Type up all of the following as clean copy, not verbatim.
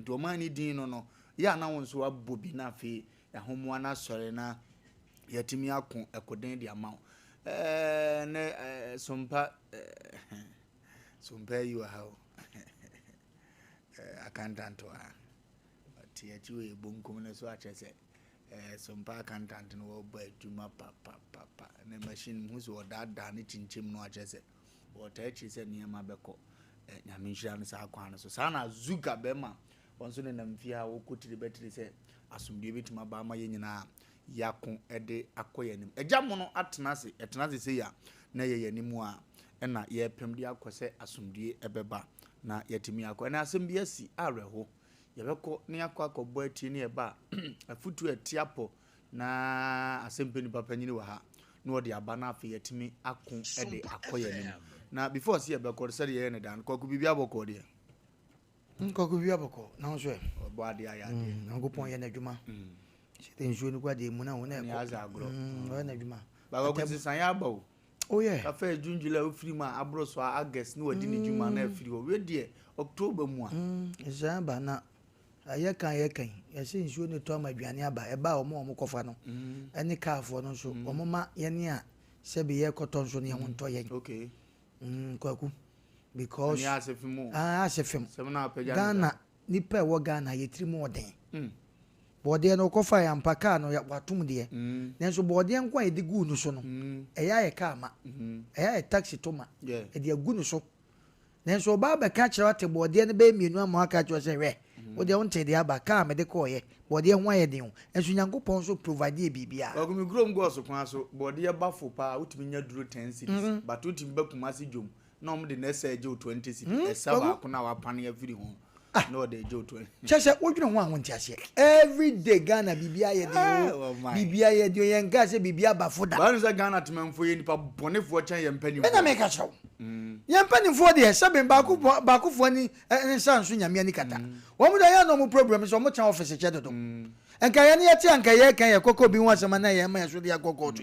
do mani din no ya na won so abobi na fe ya homo na sore na yatimi akon ekoden de ama ne sompa you how accountant wa ati we bonkum na so achese sompa accountant no bo aduma papa na machine hu so da ne chinchem no achese o ta chi se niam abeko nyame nhira no sa kwa no so sa na zuga be ma wonso ne namfia wo kotiri betiri se asumdie betima ba ma ye nyina yakon ede akoyanim agya no atenase se ya na ye yanimu a na ye pemde akose asumdie ebeba na yetimi akọ na asem bi asi areho yebeko ne akọ atie ne eba afutu atiapo na Asem Mpe Nipa panyini wa ha na odi aba na afi yetimi akon ede akoyanim na before see yebeko se ye ne dan kwaku bibia boko de kwaku bibia boko na so obo ade aya de na gopon ye na dwuma se nsuo ni kwa de mu na wona e aza agro na dwuma ba ko sisan ya ba o oh yeah kafe junjula ofiri ma abro so August na wadi ni dwuma na afiri o we de October mu a ba na ayekan ye se nsuo ni to ma aduane aba e ba omo kofa no eni kaafo no so omo ma ye ne a se be ye koton so ne ho nto ye okay kwaku because ni asefimo asefim se na apagya Ghana nipa wo Ghana ye tirimu oden bode no kofa ya mpaka no ya watum de nenso bode nko e de gu no so no eya ye ka ma eya ye taxi to ma e de gu no so nenso ba ba ka kire wate bode no be mienu ama aka kire se hwe bode won te de aba ka me de ko ye bode ho ye de ho enso Nyankopon so provide e bibia ogumi grom go so kwan so bode ye bafo pa utimi nya duro 10 cities but utimi bakuma se dwom na om de na ese je 20 cities esa ba ko na wa pan ya firi ho no dey jo 20 chese wodwene ho anwon tiase every day Ghana bibia ye de ye nka se bibia bafoda ba no se Ghana temanfo ye nipa bonefo chan ye mpanimfo na make chaw ye mpanimfo de sebe baako fo ni nsanso nyame ani kata wo mu da ya no mu problem so mo chan office che dodo enka ye ne ye ti anka ye kan ye kokko bi ho asema na ye ma ye so de akokko to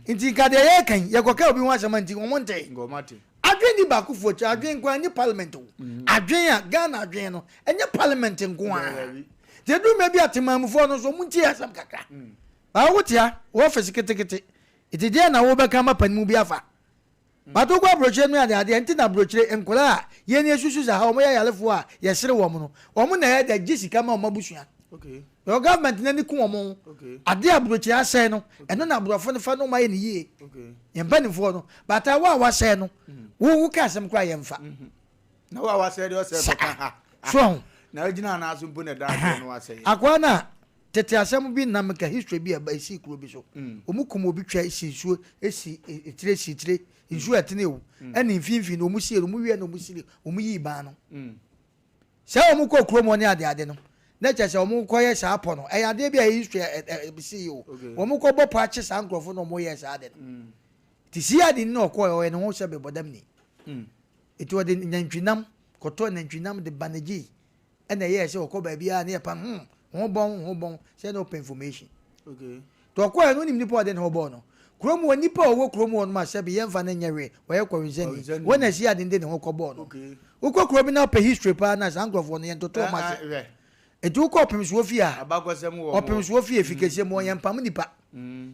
inti ka de ye kan ye kokko bi ho asema nti wo mo nte ngomate adwen ni baako fo cha adwen kwa ni parliament o adwen a Ghana adwen no enye parliament nko a je du me bi atemamfo no so munti asam kakra ba wo tia wo office ketekete iti dia na wo be ka mapanimu bi afa ba to kwa broche no ade enti na broche enkola a ye ni esusu za ha o mo ya yalefo a ye sere wo mo no wo mo na ya da jisika ma o mabusua okay your government na ni ku wo mo ade abroche ase no eno na abrofo no fa no ma ye ni ye okay ye mpanimfo no bata wa se no wo ka asem kwa ye mfa na wa se de o se ka so na ogina na asumpo na da no wa se akwa na tete asem bi na meka history bi aba isi kuro bi so omukum obi twa isi nsuo esi etire nsuo atene wu eni mfimfi no omusie no muwie no omusire omuyi ba no se omukọ kuro mo ne ade no na chese omukọ ye sa apo no e ade bi a history bisi o omukọ bopo ache sa nkrofo no mo ye sa ade no ti si ade no okọ ye no ho se be bodam ni etu ade nantwinam koto nantwinam de baneji ena ye se okọ ba bia na ye pam ho bon say no open information okay to okọ no nim nipa ade no bo no kromu nipa owo kromu no ma se be ye mfa na nyewe we ko nsani wona si ade de ne ho ko bo no okay ukọ kromu na pe history pa na sa nkrofo no ye ntoto ma se etu ukọ opemso ofia abagosem wo opemso ofia efikese mo ye mpam nipa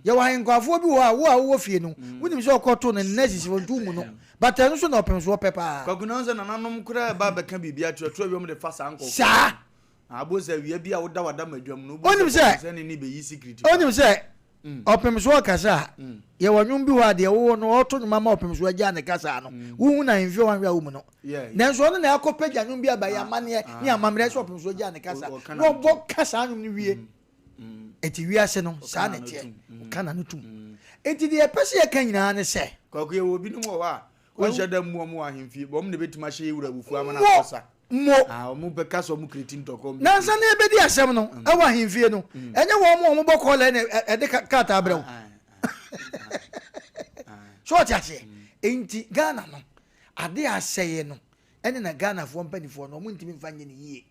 ye wa henkwafo bi wo fie no wonim se okoto no nesisi wontu mu no but eno so na opemso pepa kwagunanza na nanom kura ba beka bibia tuaturo bi mo de fa sa nko sa aboza wi bia wo da wada madwam no onim se ni be yi secret onim se opemso kasa ye wonwum bi wa de wo no oto nyuma ma opemso agya ne kasa no wo na envio wan hwa wo mu no nanso no na akopagya nwum bi aba ya mane ni amamre so opemso agya ne kasa wo bo kasa nwum ni wie eti wi ase no sa na tie kana no tum eti de pese ye kan nyina ne se kwaku ye wo bi no mo wa ko sheda mu ahemfie bom ne betima hye wura bufu ama na kosa mo omu be kaso mu kritin toko na nsa na ebedi asem no awa ahemfie no enye wo mo bokọ le ne ede kata abrew so tiase enti Ghana no ade aseye no ene na Ghana fo mpanifo no mo ntimi mfa nye ne yie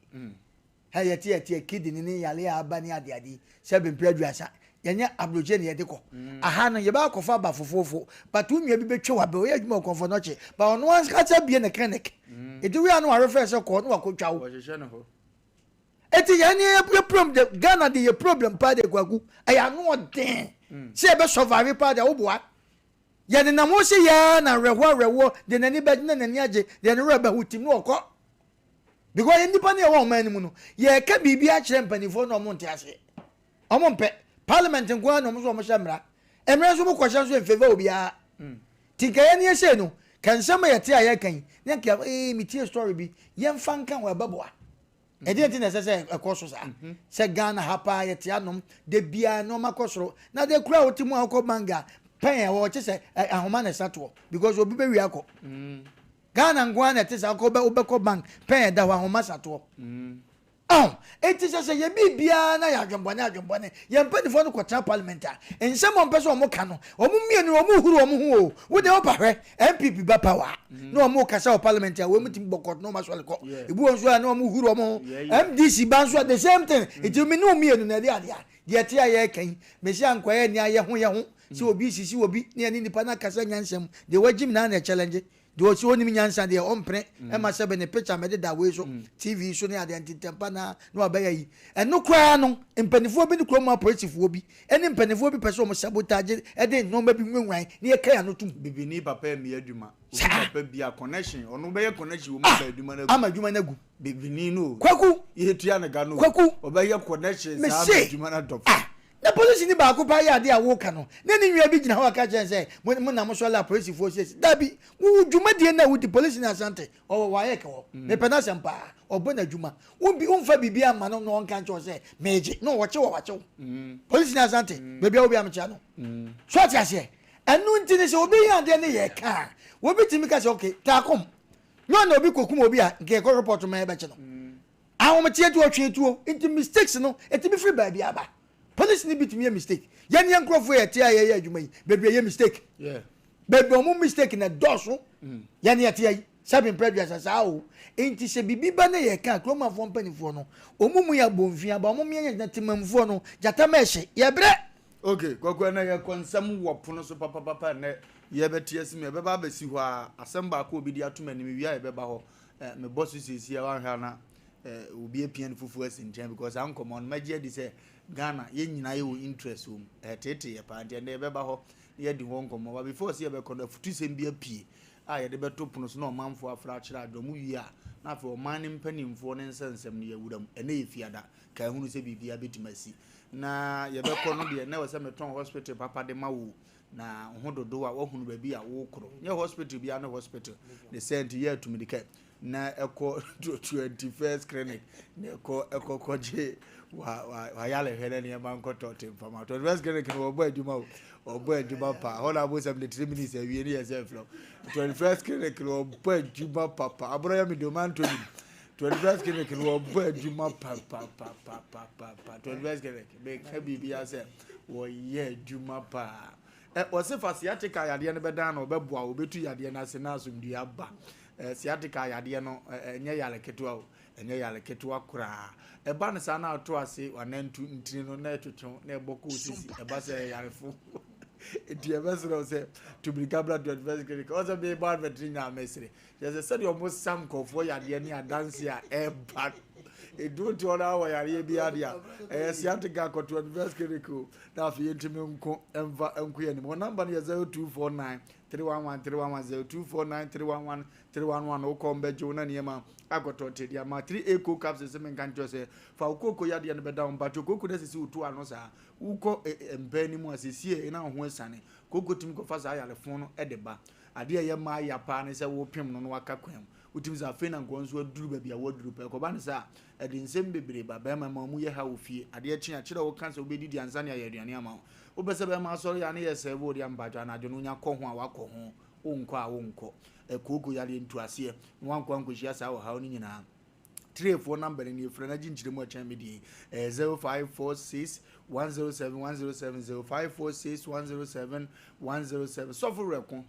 ha yete kidini ni yale abani ade sebe mpraduasa yenye abroje ne yede ko aha no ye ba kofa ba fofofo but unwa bi betwe wa be o yadwuma konfo no che ba ono anskata bie ne clinic edu wi anu arefa se ko no wakotwa wo eti yani ye problem Ghana de ye problem pa de kwaku aya no den se be survive pa de oboa ye de na mo se ya na rewo de nani be na nani age de ne reba hutim no okọ because ye nipa ne wo man mu no ye ka bibia kire mpanifo no mo nte ase omo mpe parliament ngwa no mo so mo shamra emre so mo kwasha so en favor obia tinkaye ne ye no kan sama ye te aye kan ne ka mi tie story bi ye mfa nkan wa baboa e dey tin say ekoso sa se Ghana hapa ye te anom de bia no makosoro na de kura otimu akọ manga pen wo che say ahoma na sato because obi be wi akọ Ghana ngwa na te sa akọ be obekọ bank pen da ahoma sato eti say ye bibia na ya adwembone ye mpanifo no kwota parliament a ensem on pese o mo ka no o mo mienu o mo huru o mo hu o wo de opahwe MPP ba power no o mo kasa o parliament a we mutim bokot no ma so le ko ebu on so a no o mo huru o mo MDC ban so the same thing eti me no mienu na de ade de te aye kan me sia nkwaye ni aye ho si obi sisi obi ne ani nipa na kasa nyansem de wagim na na challenge de o si oni nyansa de ompre e ma sebe ne picture me de da we so TV so ne ade antitempa na no abaya yi eno kwa no mpanifo bi ne kro ma operative bi ene mpanifo bi pese o mo sabotage e de no ma bi nwenwan ne ye kan no tum bibini papa mi adwuma obi papa bi a connection ono be ye connection wo ma ba adwuma na ama adwuma na gu bibini no kwaku ye tua na ga no kwaku oba ye connection sa adwuma na top na police ni ba ko pa ya de awoka no na ni nwa bi gina ho aka chen say mo na mo so la police forces dabi wo dwuma de na wo di police na asante o wa ye ka wo me pena sempa obo na dwuma wo bi umfa bibia ama no no nka ncho say meje no wo che police na asante bebi obi am cha no so ati ase enu nti ne se obi ya de ne ye ka wo bi timi ka say okay ta kom no na obi kokum obi a nke ko report ma e be che no awon tie tu otwe tuo nti mistakes no etimi free ba bia ba police ni bit me a mistake yan yan crofo ye tia ye adwuma yi bebre ye mistake bebre omu mistake na doso yan ye tia yi sabin previous asa o enti se bibi ba na ye ka kroma fo mpanifo no omu mu ya bomfia ba omu me na timamfo no jata meche ye bre okay kwakwa na ye konsam wo pono so papa na ye betia sim ye beba ba si ho a asem ba ko obi di atomani mi wia ye beba ho me boss sisi ya wan ha na obi epian fufu asinten because am come on magie di say Ghana ye nyina ye wo interest wo tete ye pa ante na beba ho ye di ho nkomo ba before se ye be kono futu sem bia pie a ye de beto pono so na omanfo afra kira adomu wi a na afa oman mpanimfo ne nsensem ne yewuram ene ye fiada ka hunu se bibia betimasi na ye be kono de na we se meton hospital papa de mawo na ho dodo a wo hunu ba bi a wo kro ye hospital bia na hospital the sent ye atumidike na eko 21st clinic na eko koje wa yale hele ni banko tote mfama 21st clinic no obo adwuma pa hola bo 73 minutes awie ni yourself flow 21st clinic no obo adwuma papa abro ya mi demand to 21st clinic no obo adwuma pa 21st clinic be ka bibia se wo ye adwuma pa o se fasiatica yade ne bedan no obeboa obetu yade na se na asumdua ba siatica yade no enye yale ketua o enye yale ketua kura eba ne sa na ato ase wanantu ntini no na etwetwe na eboko osisi eba se yarefo eti ebesero se to be cabra to advance clinic also be bad veterinary mesre just said you almost some kofo yade ni adanse a eba edu ti ona wa yare bi adia siatica ko to advance clinic na afi yentimi nko enva enko ye ni mo number ne 0249 311 okombe jona niema agotote dia ma 3 eco capsules men kan jose fa ukoko ya dia ne beda on bacho koko na sisi utu ano sa uko empeni mu asesie na ho esane koko tim ko fa sa ya le fon no edeba ade ye ma ya pa ne se wo pem no no waka kwam utim za fe na ngonso aduru ba bia waduru pa ko ba ne sa ede nsem bebre ba ba ma mu ye ha ofie ade chi a kire wo kansa obedidi ansa ne ya aduane ama obese ba ma so ya ne ye se bo dia mbajo na adwene nya ko ho a wakọ ho wonko ekoko ya le ntuase nwankwa nkohia sa wo ha oni nyina 34 number ni frana ginchire mu acha medi 0546 107 1070 546 107 107 sofo rekon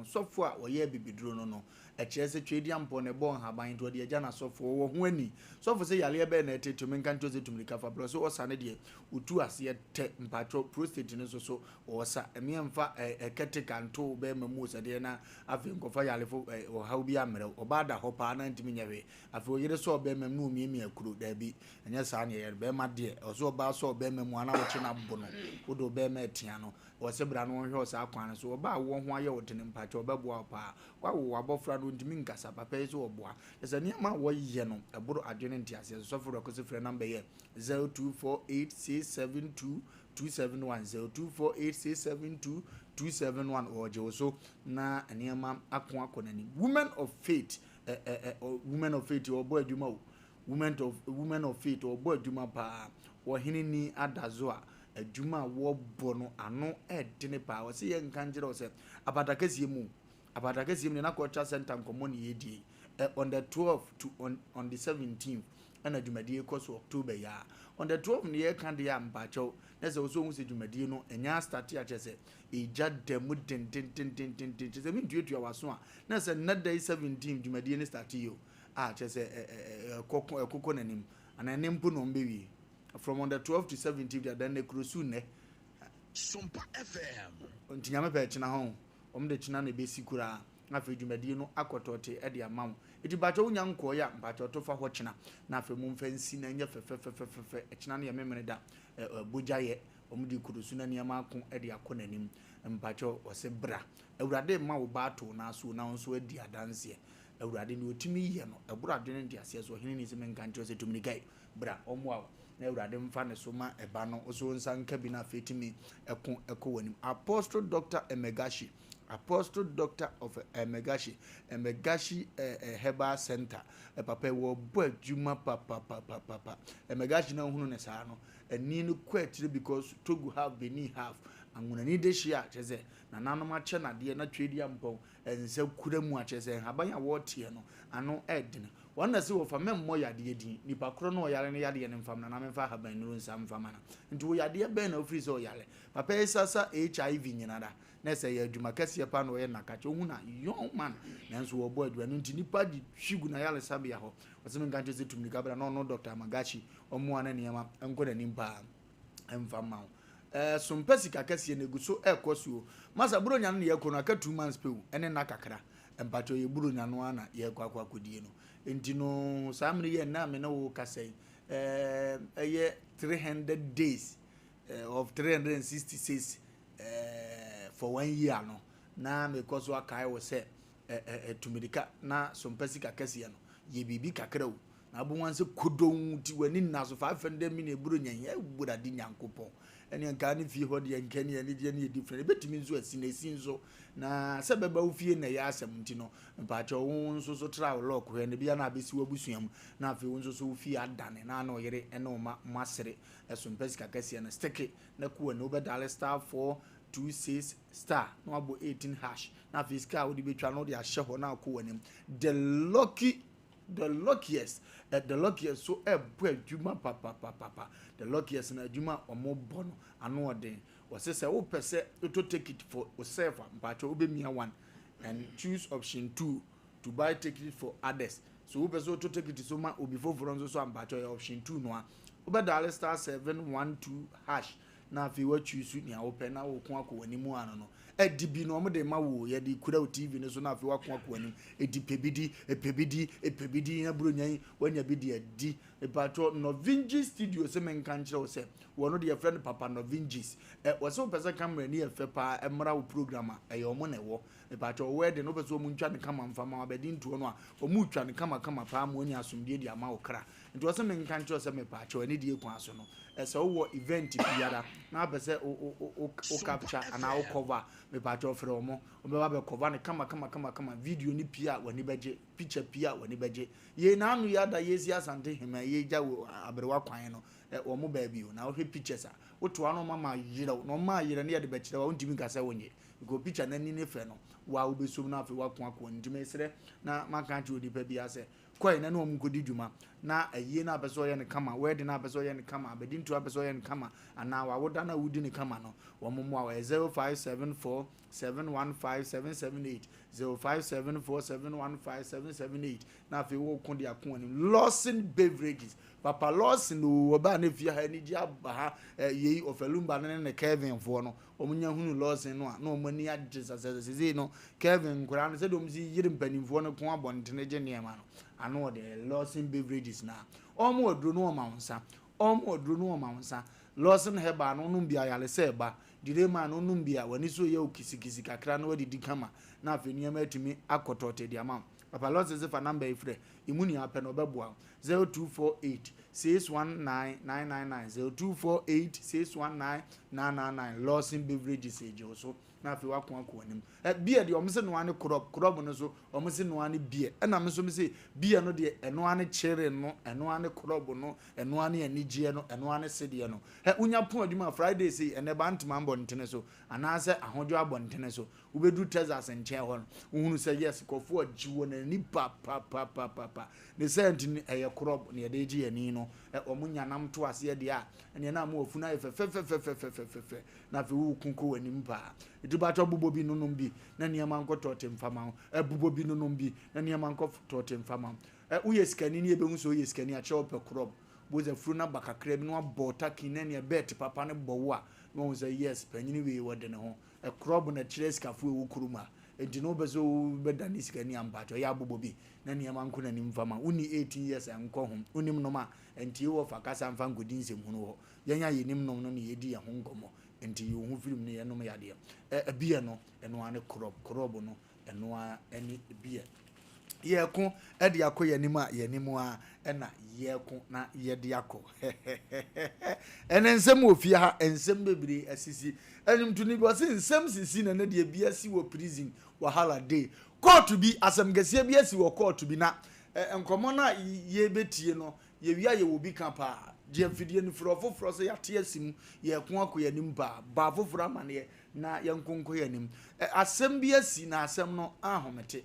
sofo a oye bibiduro no ekyerese twedi ampo ne bon haban to de agya na sofo wo ho ani sofo se yale be na etetu menka nto se tumrika fa bro so osane de utu ase te mpatro prostate ne so osa emiemfa ekete kanto be mamu se de na afi nkofa yale fo o haw bi amre obada hopa na ntimi nyawe afi oyire so be mamu mi akuru da bi enya sa na ye be ma de oso oba so be mamu ana wo chi na bono wodo be ma etia no wo se bra no hwe o sa kwan so oba wo ho aye wotene mpatro obeboa pa kwa wo abofra no ntimi nkasa papa so oboa ese ne ma wo ye no eburu adwene ntiase so fo rekoso frɛ number ye 0248672271 0248672271 oje so na eniema akonani women of faith women of faith obo adwuma o women of faith obo adwuma pa wo hinini adazo a adwuma wo bo no ano edene pa wo se ye nkanjere wo se abatakasi mu na culture center nkomoni yedie on the 12th to on the 17th and adwumadie koso October ya on the 12th ne ye kan de ya mpacho na se so hu se adwumadie no enya start ya chese eja demu den se mi duetu awaso a na se na day 17 adwumadie ne start yo a chese kokko nanim ana nempo no mbewi from on the 12th to 17th ya dan ne krosu ne Sompa FM ontinyame pe china ho omde china na besi kura afi dwumadie no akotote e de amawo iti bacho unya nko ya bacho to fa ho china na afi mu mfansi na nya fefe china na ye memene da bojaye omde kurusu na niam akon e de akonanim bacho ose bra awurade ma wo bato na so na nso adi adanse awurade ni otimi ye no ebura adwene ndi ase so hene ni se menka nti ose tumni gai bra omo na awurade mfa ne so ma eba no oso nsanka bi na fetimi eko wanim Apostle Dr. Apostle Doctor of Emegashi Herbal Center papa wo bo adwuma papa Emegashi na hunu ne saa no ani no kwatire because Togo have Benin have anguna ni de hia cheze na nanom ache na de na twedi ampon ense kura mu acheze haban ya wo tie no ano edin wana se wo fa memmo yade din nipa kro no yare ne yade ne mfam na memfa haban no nsam mfama na nti wo yade be na ofri so yare papa esasa HIV nyinada na se ya adwuma kase pa no ye nakache hu na young man nanso wo bo adwuma nti nipa di hwigu na yale sabia ho wasem nganche se tumni kabra no Dr. Magachi omo ana niyama enkoda nimpa emfama sompesi kakase ne guso ekoso masa buronya no ye kono aka 2 months pe ene na kakra empacho ye buronya no ana ye kwakwa kodie no enti no samre ye na me na wo kasai ye 300 days of 366 for 1 year no na me koso akai wo se tumidika na sompesi kakase no ye bibi kakra wo na bo wanse kodon ti wani na so 500 mini buronya ye burade nyankopon ene nka ne fie ho de nka ne de ne different betimi nso asi nso na se beba wo fie na ya asem nti no mpacho wo nso so travel lock ho ne bia na abesi wabusuam na afi wo nso so wo fie adane na na oyere ene o masere esompesi kakase na stick na kuwa no be dial star 426 star no abo 18 hash na fiska wo di betwa no de ahye ho na akọ wanem the luckiest so ebu adwuma papa the luckiest na adwuma omo bono ano odin wose se wo pese to take it for yourself mpacho obemia 1 and choose option 2 to buy ticket for others so wo pese to take it so ma obi foforo so mpacho option 2 no a obe dial star 712 hash na afi wa choose ni a wo pe na wo ko akowanimu ano no edibi no mo de ma wo ye di kura TV ne so na afi wa ko akowanim epebidi na bronyan wanya bi de adi epatro Novinji studio se menka nkyere wo se wo no de friend papa Novinjis wo se wo pese camera ni efe pa emra wo programmer eyo mo na wo epatro wo de no pese wo mu ntwa ne kama mfama wa bedi ntuo no a wo mu twa ne kama pa mo nya asomdie di ama wo kra nti wo se menka nkyere se me patro ani die kwa so no ese wo event biara na pese o capture ana o cover me patro frɛ omo be ba be cover ne kama video ni pia wani beje picture pia wani beje ye na anu ya da yesi asante hema ye gya abrewa kwan no omo ba bi na wo hwe pictures a woto ano mama yire no ma yire ne ya de be kyerɛ wa ntimi nkasa wonye go picture na ni ne frɛ no wa obesom na afi wa kon akon ntimi sere na maka nti odi pa bia se koi na no omkodi dwuma na ayi na abeso ye ne kama wedding na abeso ye ne kama abedin to abeso ye ne kama ana wa woda na wudi ne kama no wo mo wa 0574 715 778 0574 715 778 na fe wo ko dia ko ani Lawson beverages papa Lawson no oba na fie ha ni ji aba ha yei Wofa Lumba ne Kevin fo no omunya hunu Lawson no na omani agye sasase no Kevin nkura no se dom si yiri mpanimfo no ko abontene je ne ma no ano de Lawson beverages na omo oduro no ma wonsa Lawson heba no no bia yale se ba dire ma no no bia wani so ye okisikisi kakra no wadi dikama na afeni ma atumi akotote dia ma papa Lawson se fa number ifre imuni apɛ no bɛboa 0248 619999 0248 619999 Lawson beverages eje so na afi wa kon anim beer de omse no ane crop no so omse no ane beer na me so me say beer no de eno ane chere no eno ane crop no eno ane anigye no eno ane sede no unya pon adwuma Friday say ene ba ntama mbɔntene so anase ahodwo abɔntene so ubedu Texas nche ho uhunu say yes kofo ajiwo na ni pa ne sent ni eye crop ne de gye ani no omunya nam to ase de a ene na mo ofuna fe na fe wu kunko anim pa dubato bubo bi nunum bi na niam nkotote mfama bubo bi nunum bi na niam nkotote mfama uye skani ni ebehu so uye skani a chewo pe crop boza fru na bakakra bi no abota kinani e bet papa ne bowo a no say yes panyini we wode ne ho crop na chire skafu ewu kuruma enti no bezo bedani skani ambato ya bubo bi na niam nko na nimfama uni 18 years anko ho unim no ma enti wo fa kasa mfa ngodin sem hu no ho yanya yenim no no ne yedi ya ho ngomo enti yo hu film ne yenom yade bia no eno ane crop no eno ani bia ye ko e de akoye nim a yenim a na ye ko na ye de akọ enen nsem ofia ha ensem bebire asisi enim tuni bi wase nsem sisi na de bia si wo prison wahala day court bi asem gese bia si wo court bi na enkomo na ye betie no ye wia ye wo bi kan pa je fidie ni fro so yate asim ye ko akoye nim ba foforo amane na ye nkonko ye nim asem bia si na asem no ahomete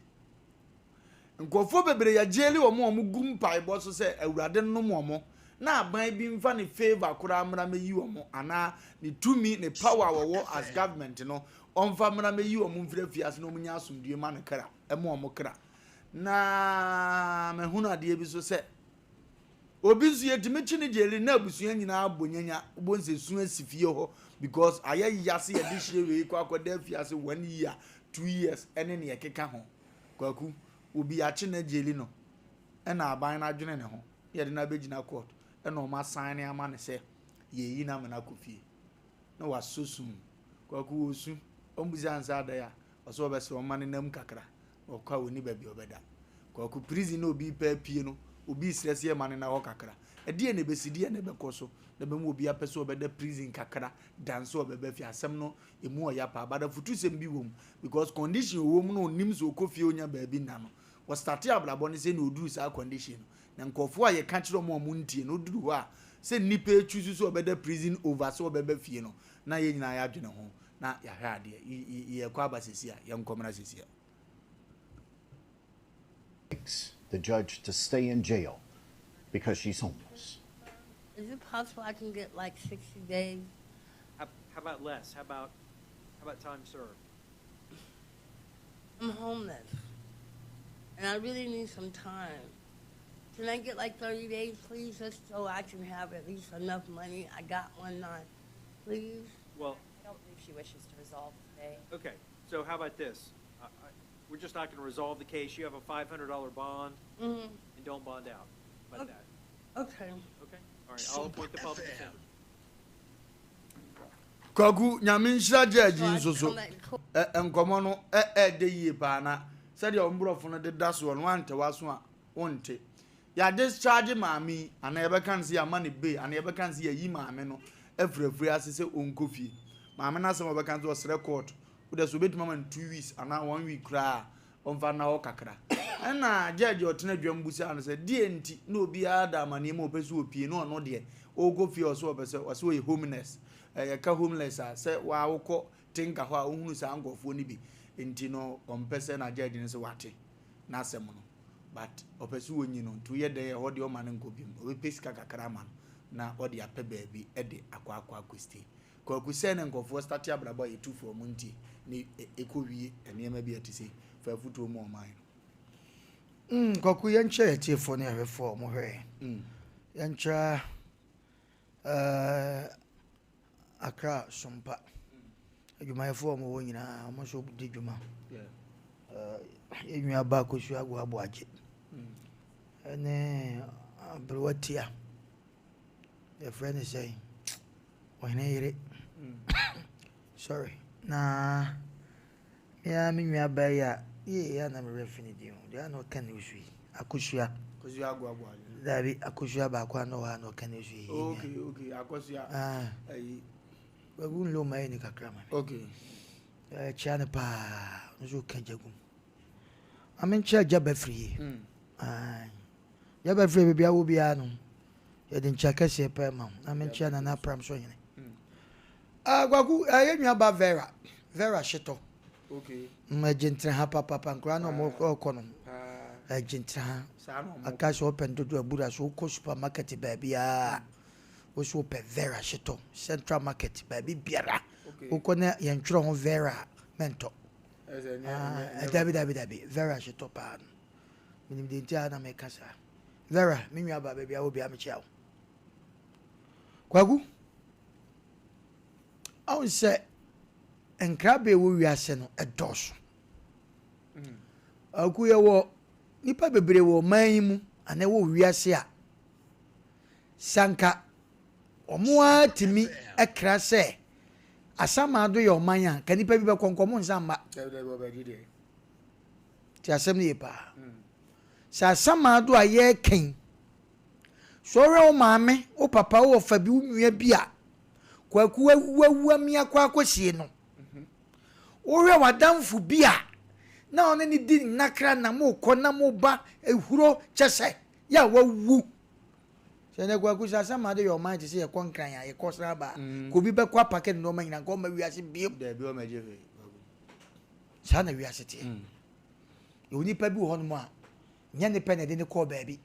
nkofo bebere ya jeli omo gum paibo so se awurade no mo na aban bi mfa ne favor kura amra meyi omo ana ne tumi ne power wo as government no onfa amra meyi omo mfira fiase no munya asomdue ma ne kra emo omo kra na mehunu ade bi so se obi su yetimichi ne jeli na abusuan nyina abonyanya bonse su asifie ho because aye yase ye de hye we kwa akoda fiase 1 year 2 years ene ne yekeka ho kwaku obi achi na jeli no ena aban na adwene ne ho ye de na begina court ena o ma sign ama ne se ye yi na mena kofie na wasosum kwaku osu ombuzi ansa da ya oso obese o ma ne nam kakra o kwa woni ba bi obeda kwaku prison na obi pa pie no obi stress ye ma ne na ho kakra ede ne besidi ne bekoso na be mu obi apese obeda prison kakra dance obeba fi asem no emu oya pa bada futu sem bi wom because condition wo mu no nim so kofie onya ba bi na no was start ablabo ne se na oduru sa condition na nkofo aye ka kire mo ntie no oduru ho a se nipa echusu so obeda prison over so obeba fie no na ye nyina ya adwene ho na ya hwa ade ye kwa basesi a ye nkomna sesi a the judge to stay in jail because she's homeless. Is it possible I can get like 60 days? How about less? How about time served? I'm homeless, and I really need some time. Can I get like 30 days, please, just so I can have at least enough money? I got one night, please. Well, I don't believe she wishes to resolve today. okay. So how about this? We're just not going to resolve the case. You have a $500 bond, and don't bond out. How about that? Okay. Okay. All right. I'll appoint the public defender. kwaku nyaminshira judge So I nso so come back to court. enkomo no de yie pa na se de ombrofo no de daso no ante waso a wonte ya discharge maami ana ye bekan se ya mane be ana ye bekan se ya yi maami no efrefre asese onkofie maami na se mo bekan se osre court wo de so betima man 2 weeks ana 1 week kra onfa na o kakra na judge otena dwambusa no se die enti na obi ada mane ma opesu opie no no de ogofie oso obese oso ye homeless ka homeless a se wa wokọ tinka ho a ohunu sa angofo ni bi enti no ompese na judge ni se wate na asem no but opesu wonyi no to ye dey ho de o man nko bim o be pesika kakra man na o de apɛ baabi e de akwa akosti kwaku se ne nkofo start abrabo ye tufo mu nti ni ekowie enema bi atise fa futu mu o man kwaku yenche etifo ne ahwefo mo hwe yencha Accra Sompa adwumayɛfoɔ mo wɔ nyinaa mo so di dwuma enwia ba kosu agwo aboagye ene abrowatia the friend is saying when yere sorry na ya me nwia ba ya ya na me refinity they are not can usu akosua agwo aboagye dabi akosua ba kwa no ha no can usu okay akosua ayi wagun lo mai ni kakra ma okay chane pa nzo kanjagum amen cha jaba free jaba free bia wo bia no ye din cha kase pa ma amen cha na pram so yene gwagu ayenwa ba vera shito okay majentra ha papa nkra no mo kono ajentra akaso open dodo abura so ko supermarket ba bia also pe vera shito central market baby biara ukona yentro ho vera mento dabi vera shito pa minim de ntia na mekasa vera minwa ba baby awo bia me chiawo kwagu on se enkrabe wo wiase no edoso akuye wo nipa bebre wo man mu ana wo wiase a sanka omoa timi ekra se asama do ye omanya kanipa bi be konkomo nsamba ti asem ne pa sa asama do aye ken so re o maame o papa o fa bi unua bi a kwaku wawu mi akwa akosie no o re wadamfu bi a na one ni di nakra na mo ko na mo ba ehuro chese ya wawu sene kwaku sa sama de your mind say e konkran ya e kosra ba ko bi be kwa packet no manyina ko ma wiase bi da bi o ma jefe sa na wiase tie e oni pa bi ho no mo a nya ne pe na de ne ko ba bi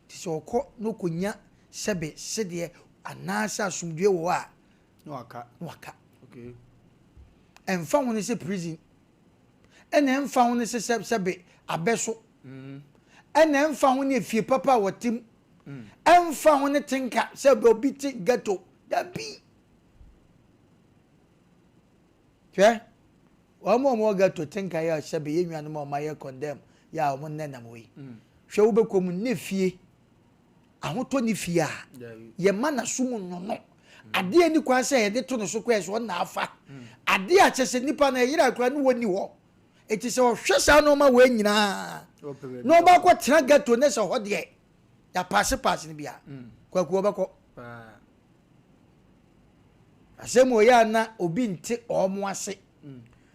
ti so ko no konya sebe sede anasa asumdue wo a no aka okay emfa woni se prison ene emfa woni se sebe abeso ene emfa woni efie papa wotim emfa woni tinka sebe obi ti ghetto da bi che mo ghetto tinka ya sebe yenwa no ma ye condemn ya o mo nenam we hwe wo bekom ne fie ahoto ni fie a ye mana sumu no ade ani kwa se ye de to no so kwa so na afa ade a chese nipa na yira kwa no woni ho eti se o hwe sa no ma we nyina no ba ko tena ghetto ne se ho de ya pass ni bia kwa ku obako asem o ya na obi nti omo ase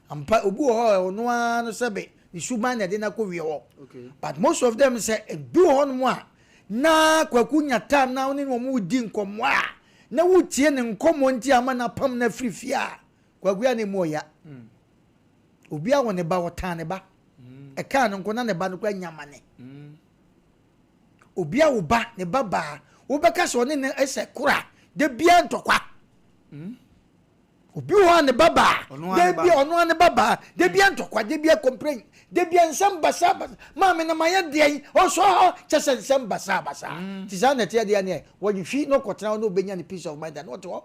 ampa obu ho no anu sebe ni suban na de na ko wie ho but most of them say do on mo a na kwaku nyata na oni no mu di nkomo a na wutie ne nkomo nti ama na pam na frifia kwaku ya ne mo ya obi a woni ba wotan ne ba e ka no nko na ne ba no kwa nyamane obi a wo ba ne baba wo beka so ne ne ese kura de bia ntokwa obi ho ne baba de bia ono ne baba de bia ntokwa de bia complain de bia nsam basa ma me na maye de o so chese nsam basa ti za na tie de ne wo hwi no kotra no benya ne peace of mind and what wo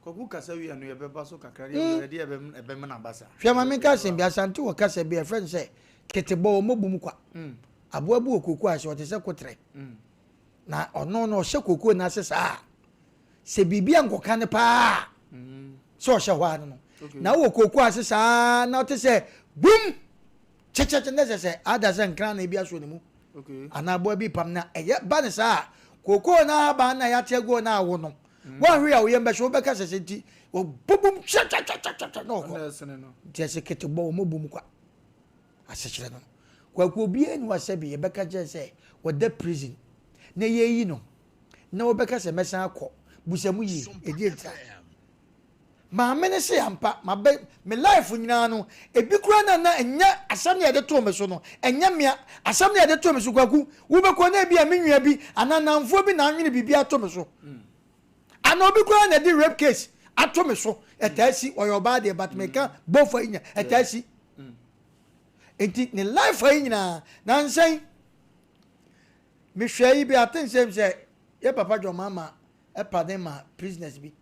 kogu kasa wi anu ye beba so kakra de ebe me na basa hwe ma me ka sem bia santi wo kasa bia friend say ketebo mo bum kwa aboabu okuku a so te se kotre na ono no hye koku na se sa se bibia nkoka ne pa so hye hwa no na wo koku a se sa na te se bum cheche ne se ada se nkran na bia so ne mu ana abo bi pam na eye ba ne sa koku na ba na ya te go na awo no wa hwe a wo yembe so be ka se ti wo bubum cheche no ko te se ketebo mo bum kwa asechire no kwaku obi enu asebi yebeka je se wode prison na yeyi no na obeka se mesan akọ busamu yi edi eta ma mene se ampa ma be me life nyina no ebi kura na enya asam ne de to me so no enya me asam ne de to me so kwaku wo be ko na bi a menwia bi ananamfo bi na anwene bibia to me so ana obi kura na di rape case ato me so etasi oyo ba de but me ka bofa inya etasi enti ne life nyina na nsen me hwe yi bi atensem se ye papa jo mama e pade ma prisoners bi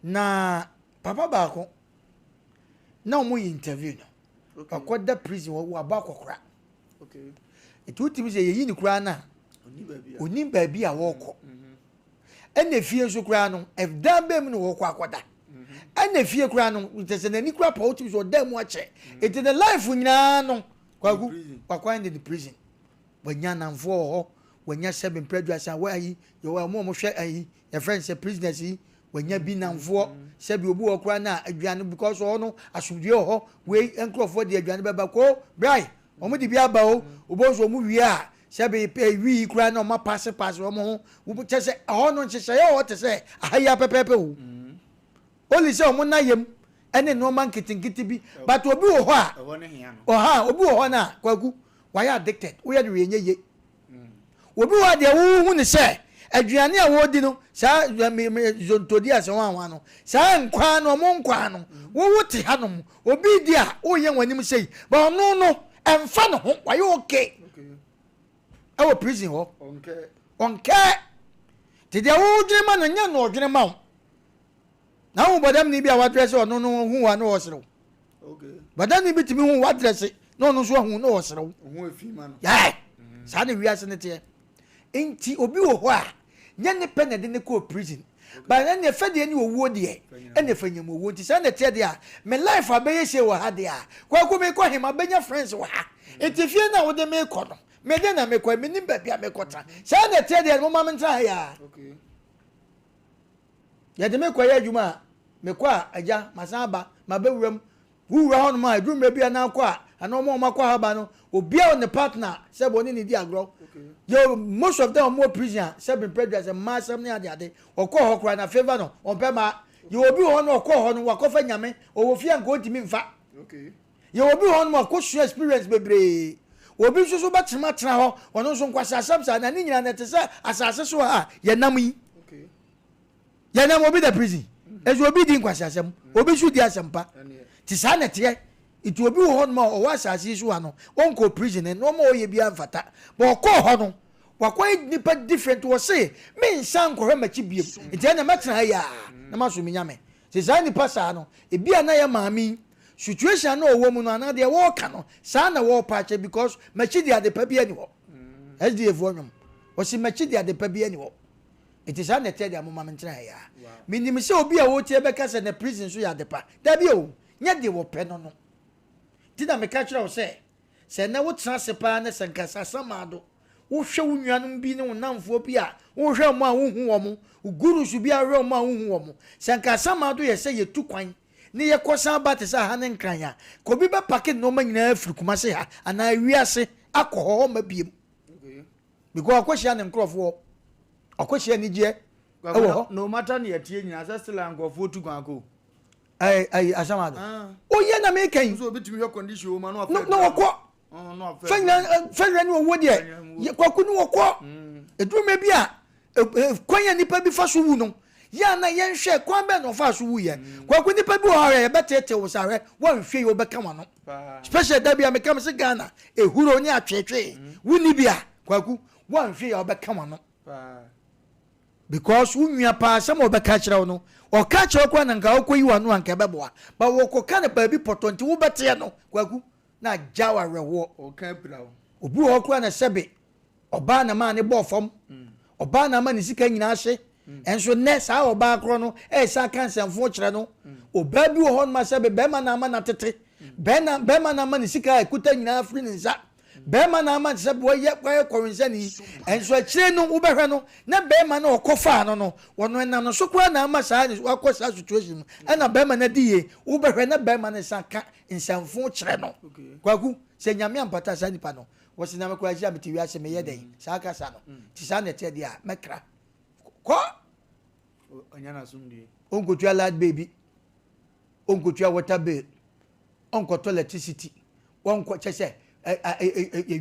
na papa baako na omo interview no akoda prison wo aba kokora okay etu timi se yeyi ni kura na oni baabi a wo kɔ ene fie so kura no efda bem no wo kɔ akoda ene fie kura no ntese na ni kura pa o timi so da mu ache eti the life nyina no kwagu kwakwa in the prison wanya namfo ho wanya seven prejudice wa yi yo wa mo hwɛ ayi your friends say prisoners yi wanya bi namfo sebi obi wo kura na aduane because ho no asomdue ho we enkrofo de aduane beba ko brai omo di bia ba o obozo omo wi a sebi wi kura na omo pass omo ho wo chese ho no chese ye ho tese ahaya pepepe o only say omo na yem ene no man kitinkiti bi but obi wo ho a obi wo ho na kwagu why addicted we are the yenye obi wa de wo hu ne se aduane a wo di no sa zontodi ase wan no sa nkwa no mo nkwa no wo wote hanom obi di a wo ye wanim sei ba no no emfa no ho why okay awo prison ho onke ti de wo dwene ma no nya no dwene ma na wo bodam ni bi a wadress no no hu wa no wosero okay bodam ni bi timi hu wadress no no so hu no wosero hu afi ma no ya sa ne wiase ne te enti obi wo ho a nya ne pe na de ne ko prison ba na ne fe de ni owuo de ene fa nyam owuo nti sa ne te de a me life abeye she wo ha de a kwa ko me ko hima benya friends wo ha enti fie na wo de me ko no me de na me ko me nim ba bia me ko tra sa ne te de mo ma me tra ya okay ya de me ko ya adwuma me ko a aja masaba mabewuram wuwura ho no ma adwuma bia na ko a ana mo ma ko ha ba no obia on the partner se boni ni di agro yo most of them are more prison seven prejudice and mass some near ade okọ ho na favor no on pe ma yo obi ho no okọ ho no wakofa nyame o wo fia nko ntimi mfa okay yo obi ho no akọ experience bebre obi so batema tena ho ono so nkwasa asabsa na ni nyina na te se asase so ha ye nam yi okay ye nam obi the prison ezo obi di nkwasa asem obi su di asempa ti sa na te itu obi wo no ma o wa asase so ano onko prison no ma oye bia mfata but okọ ho no wakwa nipa different wo say me nsan ko hwemachi biem enti na metena ya na maso mi nyame se sa nipa sa no e bia na ya maami situation na owo mu no ana de wo ka no sa na wo pache because machi de ade pa bia ni wo SDF wonum wo si machi de ade pa bia ni wo enti sa na te de amoma mentena ya minim se obi a wo tie be ka se na prison so ya de pa da bia o nya de wo pe no no ti na me ka kira wo se na wo tra se pa na se nkasa samado wo hwe wo nuanum bi ne wo namfo bi a wo hwe mo a wo hu wo mo guru su bi a hwe mo a wo hu wo mo se nkasa samado ye se ye tu kwan ne ye kosan ba te sa ha ne nkran ya ko bi be pake no ma nyina afiri kuma se ha ana wiase akọ ma biem because akohia ne nkrofo akohia ni je no matter ne yetie nyina sa still ankofo tu kwan ko ai asamado o ye na me kan so obitumi hwe condition o ma no no wako no fanya ni wo de kwaku ni wako edume bi a kwanya nipa bi fa so wu no ya na yen hwe kwan be no fa so wu ye kwaku nipa bi o hare betete wo sare wo hwe yo be kan wano special da bi a me kam se Ghana ehuro ni atwetwe wu ni bi a kwaku wo hwe yo be kan wano because unua pa some obe ka kire wo no o ka kire kwa na nka okoyi wano anka beboa ba wo ko ka na ba bi potonti wo bete no kwaku na jawa rewo o ka pira wo obu ho kwa na sebe oba na ma ne bo fom oba na ma ne sika nyina hye enso ne sa oba akro no e sa kansanfo kire no oba bi ho no ma sebe be ma na ma na tete be ma na ma ne sika ekuta nyina afri ne nsa be ma na ma sebe wo ye kwa korinsani enso akire no wo behwe no na be ma na okofa no no wono na no so kwa na ma sa ne akosa situation e na be ma na diye wo behwe na be ma ne sa ka nsanfo kire no kwaku se nyame ampata sa nipa no wo se na me kwa jia beti wiase me ye den sa aka sa no ti sa na te dia mekra ko onyana sumdi ongotua lad baby onko tua water bill onko electricity onko chese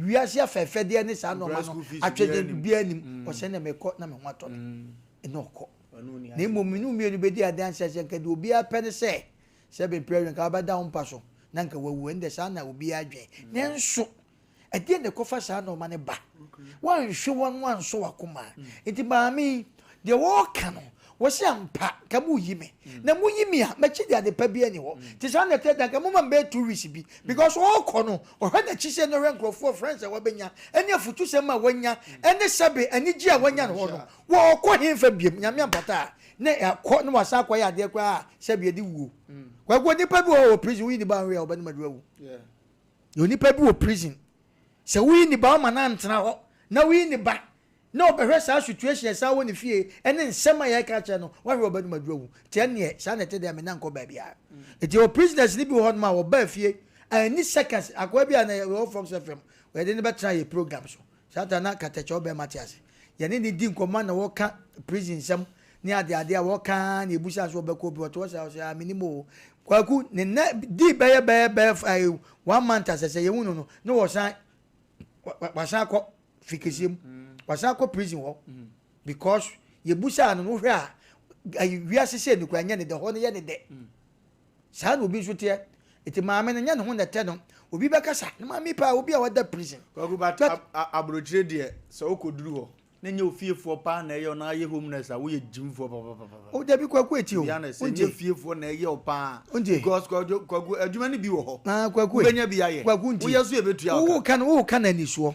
wiase afefe de ne sa no ma no atwede bia nim o se na mekọ na me ho atọ enoko na mominu mienu bedi adanse se nkade obi apene se be prayer nka ba da umpa so na nka wawu ende sa na obi adwen ne nso ade ne kofa sa no ma ne ba wan hwe wan so wakoma enti maami de wo ka no wo se ampa ka mu yime na mu yimi a machi de ade pa bia ni ho ti sa na te danka mu ma be tourist bi because wo ko no o hwe na chi se no renkrofo friends e wa benya ene afutu se ma wanya ene sabe ani gi a wanya no ho no wo ko himfa biem nyame ampata ne ko no wasa kwa ya de kwa sabe de wuo kwa ko nipa bi wo prison wi ni ba we oba ni madwawu yo nipa bi wo prison se wi ni ba ma na ntena ho na wi ni ba na obehwe sa situation sa wo ni fie ene nsema ya ka che no wa we oba ni madwawu te ne sa na te de me na nko ba bia eti o prisoners ni bi ho ma wo ba fie ani seconds akwa bia na Wofa FM we de ne ba try program so sata na katache oba matias ye ne ni di nkoma na wo ka prison sam ni ade a wo ka na ebusa so oba ko bi to sa minimo kwaku ne na di be 1 month asese ye hunu no no wo san wasa ko fikisiem wasa ko prison ho because ye busa no hwe a wi asese ni kwa nya ne de ho ne ye ne de sa no bi so te eti maame ne nya ne ho ne te no obi be kasa na maame pa obi a wada prison kwaku ba abrochire de so okoduru ho na nya ofiefo pa na ye na ye homeless a wo ye jimfo papa o de bi kwaku eti o onje fiefo na ye opa because kwaku adwuma ni bi wo ho kwaku benya bi aye kwaku nti wo yeso ye betua wo kan ani so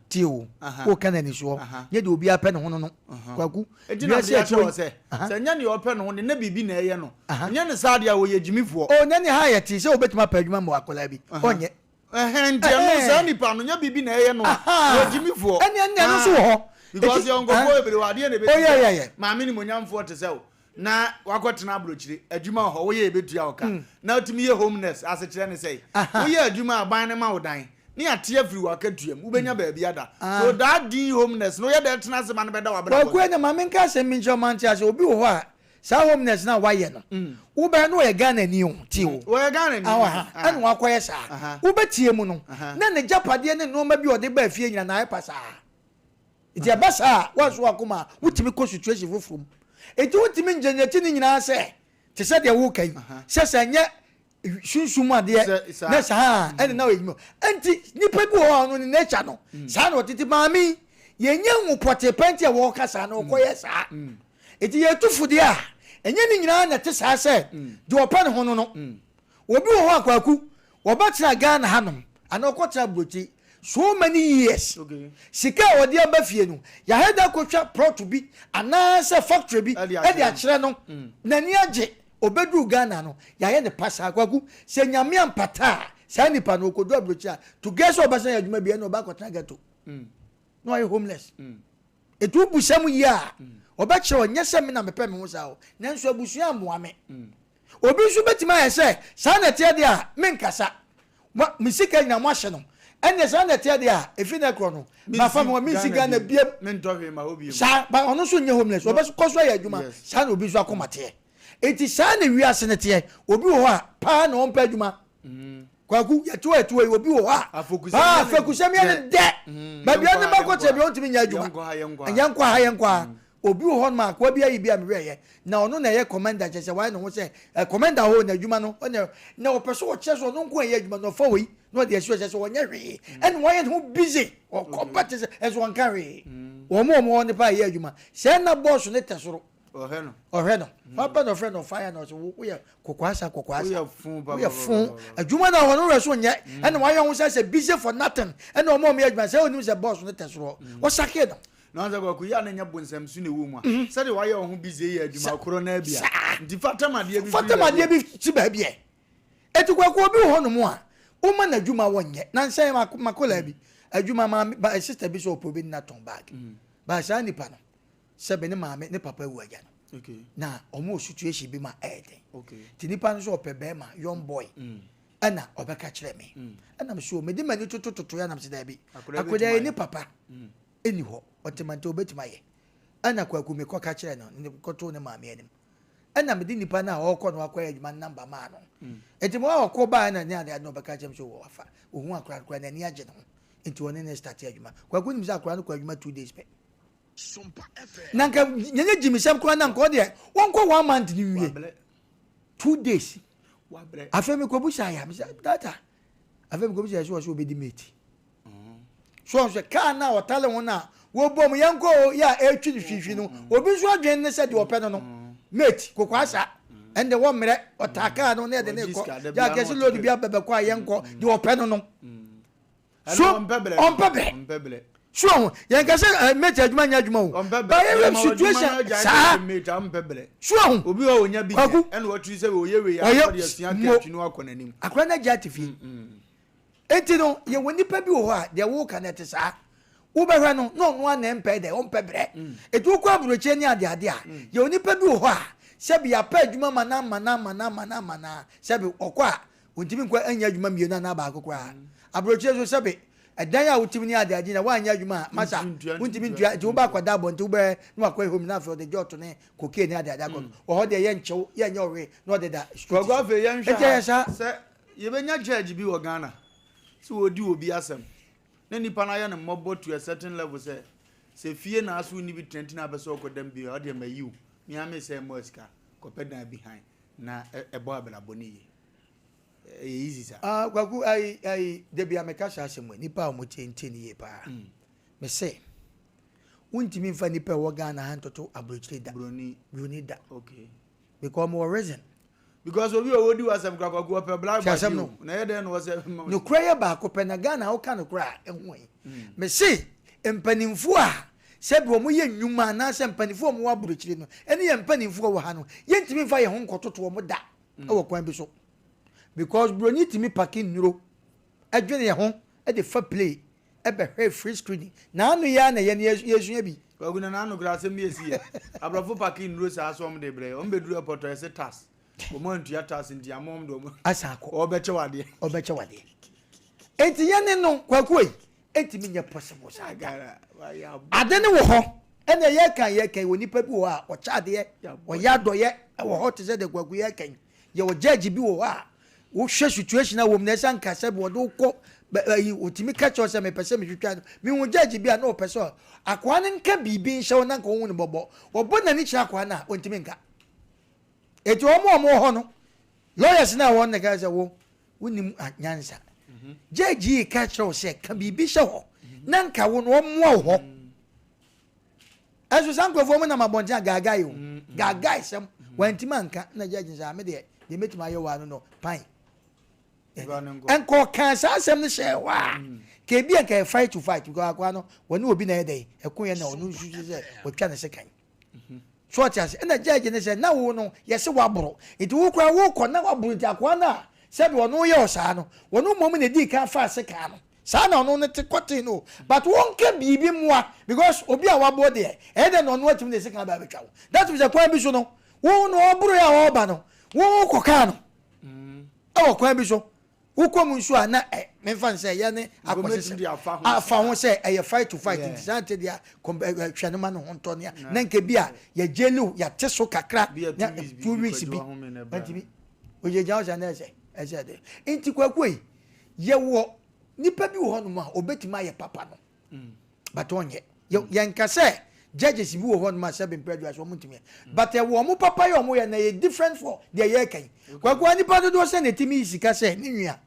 ti o wo kan ani so ye de obi apɛ ne ho no kwaku ejina se che wo se nya ne opɛ ne ho ne na bibi na ye no nya ne saade a wo ye jimifo o nya ne ha ye ti se obetuma pa adwuma mo akola bi onye ntia no sa nipa no nya bibi na ye no wo jimifo ene no so ho because you go for every wade na betu yeah maame ni monyamfo te se na wakotena abrochire adwuma ho wo ye betua oka na otimi ye homeless asechire ne sei wo ye adwuma aban ne ma wodan ni ate afiri wakatuam wo benya ba bia da so that di homeless no ye de tena se ma ne beda wabra ko na maame nka se minjo manti ase obi wo ho a sa homeless na waye no wo be no ye Ghana ni o ti o wo ye Ghana ni anu wakoye sa wo betie mu no na ne japade ne no ma bi ode ba fie nyina na ai pasa iti abasa waso akoma wutimi ko situation fofom eti wutimi njenyeti ni nyina se te se de wo kan se nye sunsumu ade na sa ene na oyimo enti nipa bi ho no ni nature no sa na otiti maami yenye nwupote penti e wo kasa na okoye sa eti yetufu de a enye ni nyina na te sa se de opa ne ho no obi wo ho akwaku obatira Ghana hanom ana okotira brochi so many years sika odi abafie no ya heda kotwa prot bi anase factory bi e de akire no nani age obedu Ghana no ya ye ne pasa akwaku se nyame ampata sa nipa no okodu abrochi a to get so obasa adwuma bi no ba kotna geto no are homeless etu busam yi a obakire onye se me na mepe me ho sa o nanso abusu amoa me obi su betima ye se sa na tie de a menkasa misika nyina mo ahye no ene sa na tie de a efi na kro no ma fa mo mi siga na biem mentohwe ma obi sa ba ono so nye homeless obeso koso ya adwuma sa na obi so akomate eti sa na wi ase ne tie obi wo a pa na on pa adwuma kwaku ya tuwa obi wo a afokusem ya ne de ba bia ne ba ko te bi on timi nya adwuma yankwa obi wo hon ma kwa bia yi bia me ye na ono na ye commander chese why no se commander ho na adwuma no na opeso wo chese no nko ye adwuma no fa wi no de so chese wo nya hwe and why no busy or competition as one carry wo mo ne pa ye adwuma se na boss ne tesoro ohwe no papa no friend of fire no so wo ye kokwasa wo ye fun adwuma na ho no reso nya and why you say busy for nothing and no mo me adwuma say oni se boss ne tesoro wo sake no na nza kwa kuya na nya bonsam su ne wo mu a se de waye ho busy ye adwuma koro na bia ndi fatamade bi ti ba bia eti kwa ko bi ho no mu a o ma na adwuma wonye na nsan makola bi adwuma ma sister bi so opo bi na ton bag ba sa nipa no se be ne maame ne papa wu agya no na omo situation bi ma eden ti nipa no so opebe ma young boy ana obeka kire me ana me so me di mani tototo ya na me da bi akoda ni papa eni ho otemante obetima ye ana kwa ku me ko ka kire no ne koto ne maame anim ɛna me di nipa na ɔkɔ no akɔ adwuma number ma no enti mo akɔ ba na ne ade no bɛka kyem so wɔ afa ohun akora na ni agye no enti woni ne start adwuma kwaku nim sɛ akora no kɔ adwuma 2 days pɛ Sompa FM. nanka nyenye jimisam kora na nko de wonko 1 month ni wie 2 days afɛ me kɔbu sha ya me data afɛ me kɔbu sha so obedi mate so ka na otale won na wo bom yanko ya etwi hwihwi no obi so adwen ne sɛ de opɛ no no mate kokwasa ende wo mmerɛ otaka no ne de ne kɔ ya kesi load bia bebe kwa yanko de opɛ no no so onpebre so yanka sɛ mate adwuma nya adwuma o ba every situation sa so obi o onya bi ene wo tiri sɛ wo yewe ya de asua ka twinu akɔnanim akora na gya tefi enti no ye woni pa bi wo ho a de wo ka na te sa wo behwe no no ana mpe de o mpe bre etu ko abroche ni ade ade a ye woni pa bi wo ho a sɛ bi ya pa adwuma mana sɛ bi okɔ a ontimi nkwa anya adwuma mienu na ba akokɔ a abroche so sɛ bi ɛdan a wotimi ni ade ade na wa anya adwuma masa wontimi ntua de wo ba kwada bonte wo be no akɔ home na afro de joto ne koke ni ade ade akɔ o ho de ye nchew ye nya owe no de da struggle afa ye nhwa sɛ ye benya judge bi wɔ Ghana so odi obi asem na nipa na ya na mobbo to a certain level say fie na aso ni bi 20 na beso okodam bi o de mayiw mi ame say moska ko pedan behind na ebo abelaboni easy sir kwaku ai de bia meka sha asem nipa o mo tenten ye pa me say untimi mfa nipa wo Ghana han toto abrochire da broni da okay because mo reason because obi o wodi wasem kwaku ope black body na ye den no was no prayer ba ko pe na Ghana o ka no kra ehun me say empanimfo a sebi o mo ye nnwuma na se empanimfo o mo wa burochire no ene ye empanimfo wo ha no ye ntimi mfa ye ho nkototo o mo da e wo kwan bi so because broni timi parking nuro adwene ye ho e de fa play e be hwe free screening na anu ya na ye ne yesu bi kwaku na anu kra se mi esi ye abrafo parking nuro sa so mo de bre o mbeduru airport e se tax o mo ntua tax ndi amom do mo asako obeche wade enti ye ne no kwaku e enti mi nya possible sa gara ade ne wo ho ene ye kan woni pa bi wo a o cha de o ya do ye wo ho te se de kwaku ye kan ye wo judge bi wo a wo hwe situation na wo m na san ka se bo do ko otimi ka cho se me pese me twitwa mi wo judge bi a na o pese akwa ne nka bibi nhye na nka wo ne bobo wo bo na ni kira akwa na ontimi nka eti omo ho no lawyers na won na ka se wo wonim nyansa judge ka cho se ka bibi hye ho na nka wo no mo ho aso sankofo mo na mabonja gagai o gagai sem wantima nka na judge sa me de metima ye wa no pan enko kan sa asem ne hye wa ke bia ka fight to fight go akwa no woni obi na ye dey ekun ye na onu susu se wotwa ne sekan so atiase na judge ne se na wo no ye se waboro enti wo kwa wo kɔ na waboro ti akwa na se bi wono ye osa no wono mom ne di kan fa sekan no sa na ono ne te kote no but won ka bibi moa because obi a wabo de e de no no atim ne sekan ba betwa that is the point bi so no wo no oboro ya wo ba no wo ko ka no o kwa bi so wo ko mu nsu ana me fan say ya ne akwose afa ho say e fight to fight intizante dia hwene ma no honto ne na nke bi a ya jelu ya teso kakra 2 weeks bi antimi o je jawo sa na say e say de inti kwakoi ye wo nipa bi wo no ma obetima ye papa no but onye ye nka say judges bi wo ho ma se bempre do aso mutimi but e wo mo papa ye mo ye na ye different for the ye kan kwakwa nipa do se na timi isika se ni nwia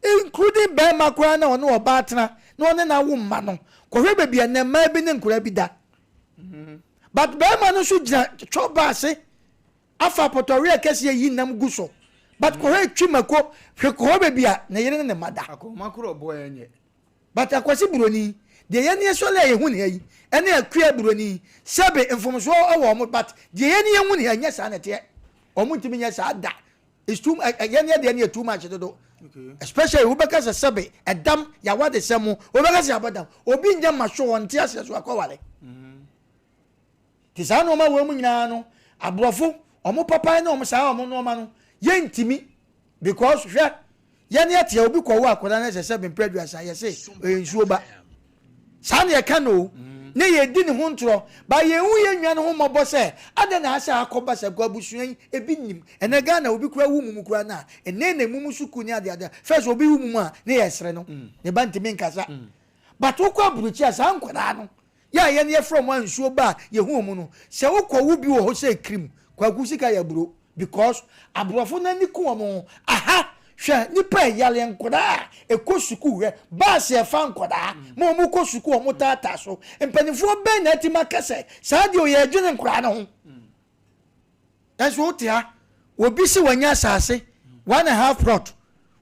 including be makwa na ono oba atena na one na wo mma no kohwe be bia na ma bi ne nkura bi da but be ma no so gina choba se afa potoria kese yi nam guso but kohwe twimako hwe kohwe be bia na yere ne mada akomakro bo enye but akwasi buroni de ye ne so la ye hu ne yi ene akua buroni sebe information awo mo but de ye ne ye hu ne anya sa na te omo ntimi nya sa da is too ye ne de ne too much do especially ubeka se sebe edam ya wade semu ubeka se abadam obi nya masho wonte ase so akwale ti sa no ma we mu nyina no abrofo omo papa na omo sa omo no ma no ye ntimi because hwe ye ne ate obi ko wo akoda na se sebe predu asa ye se ensuo ba San ye kano ne ye di ne ho ntro ba ye hu ye nwan ho mobɔ se ade na asa akoba se gwa busuan ebi nim ene ga na obi kura wu mum kura na ene na mum suku ni ade first obi wu mum a ne ye sere no ne ba ntimi nkasa but wo kwa buruchi asa nkwada no ya ye ne from one nsuo ba ye hu mu no se wo kwa wu bi wo ho se krim kwa gusika ya buro because abrofo na ni ko mo aha hwe nipa yale nkoda ekosuku hwe baas e fa nkoda mo mu kosuku o mutata so empanifo ben na tima kase saade o ye adwene nkora na ho enso otia obi se wanya asase 1.5 plot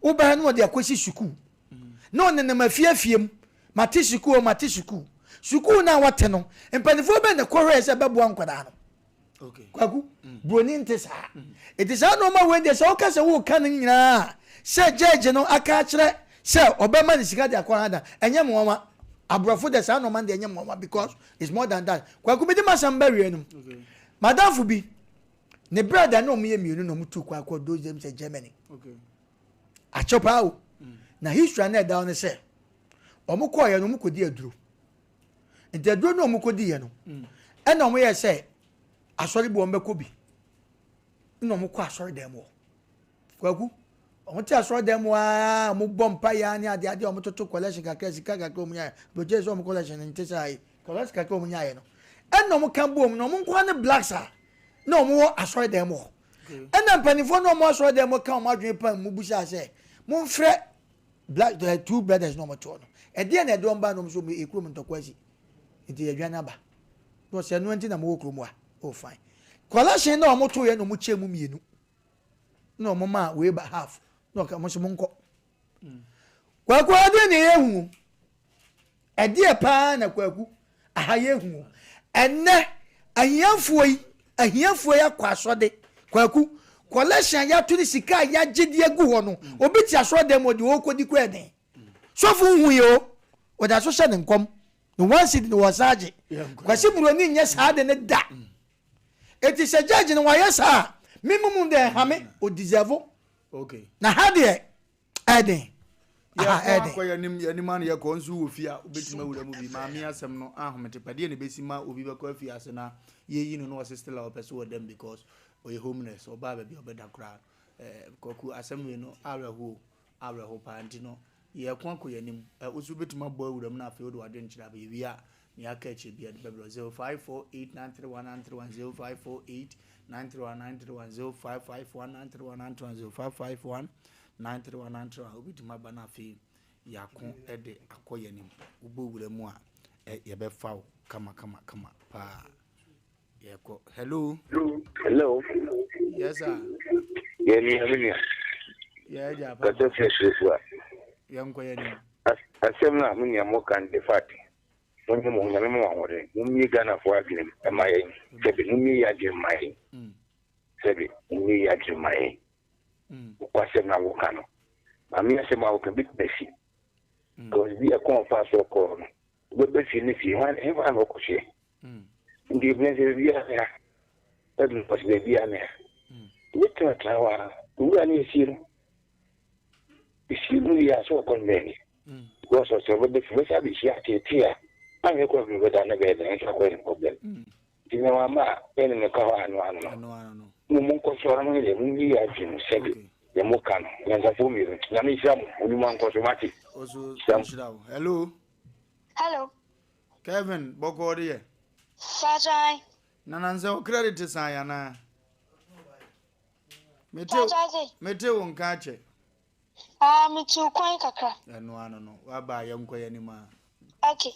wo ba na de akosi suku no ne na mafiafiem mate suku na wate no empanifo ben na kohwe se bebo nkoda no okay kwaku broni ntesa etisa no ma wende se o kase wo kan nyina se jeje no aka kire se obema ni sika de akwa da enye mwoma abrofo de sa no man de enye mwoma because it's more than that kwaku bi de masamba wie no okay madam bi ne brother no me mienu no mutu kwa akwa do them se Germany okay a chopa o na history na da on se omukọ ye no mukodi aduro inteduro no mukodi ye no ena omo ye se asori bo mbeko bi no mukọ asori dem wo kwaku omuti asoro dem wa mu bompa ya ni ade o mutoto collection kakra sika kakra omunya budget so mu collection ntisa ai collection kakra omunya ye no enno mu kan bo mu no mu nkwa ne black sa no mu asoro dem wo enna panifo no mu asoro dem kan mu adwen pan mu busa se mu mfre black the two brothers no moto no e de na do mba no so mu ekuro mu ntokwasi nti ye dwan aba no se no nti na mu okuro mu a oh fine collection no mu to ye no mu chemu mienu no mu ma we ba half no ka mo so monko kwaku ade ne yehu ade pa na kwaku aha yehu enne ahiafo ya kwasode kwaku collection ya tuni sika ya gidi egu ho no obi ti asode mo de okodi ku eden so fu hu yo o da so hye ne nkom no once it was age kwasi buroni nya saade ne da eti se judge no wa yesa mimum de hame o deserve okay na hade eden ya kwa yanim an ya ko nsu ofia obetima wura mu bi ma mi asem no ahomete pade ne besima obi be ko afia ase na yeyi no no sister la opese wo dem because oye homeless oba ba bi obeda kra koku asem we no areho pa nti no ye kwa ko yanim osu betima bo wura mu na afi odo ade nchira ba wi a ni aka eche bi ade bebro 0548931931 0551931931 9319 obi tuma bana fi yakon ede akoye nim ubo wura mu a ye be fawo kama pa yeko hello yes sir yemi ya ja pa to feswa yanko ye nim asem na mun ya mo kan de fati mun mo ngame mo wore mun mi gana fo aglim amaye sebi mun mi ya de mai sebi mun mi ya de mai kwa sem na wokano ami asema wokabi besi ko bi akon fa so ko no be fi ni fi han e fa no ko she ndi blenze bi ya tadu ko se bi ya ne wito trawa ura ni siru ya so ko ndeni ko so so be fi sa bi ya tetia ame ko bi da na be da so ko ni problem dina mama ene ne ka wa no mun ko so ran ni mun ya jinu sebi ya mukano nyanza fumiro na mishamu unyuma nkoso mati oso shirawo hello Kevin bokori ye Sajai nananze o credit san na mete won ka che mitu kwan kakra no wa ba yanko ya ni ma okay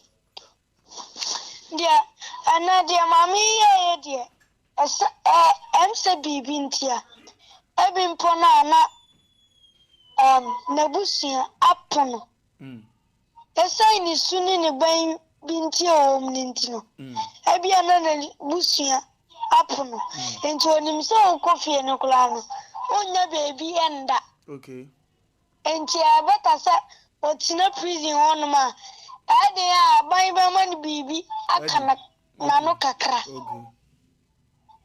dia ana dia mami ye dia emse bibi ntia ebi mpo na nabusia apono esa ni suni ni ban binti o mnintino ebi ana na busia apono enti onim se okofie no kula no onya baby enda okay enti abeta sa otina prison on ma ade ya ban ba man bibi akana na no kakra okay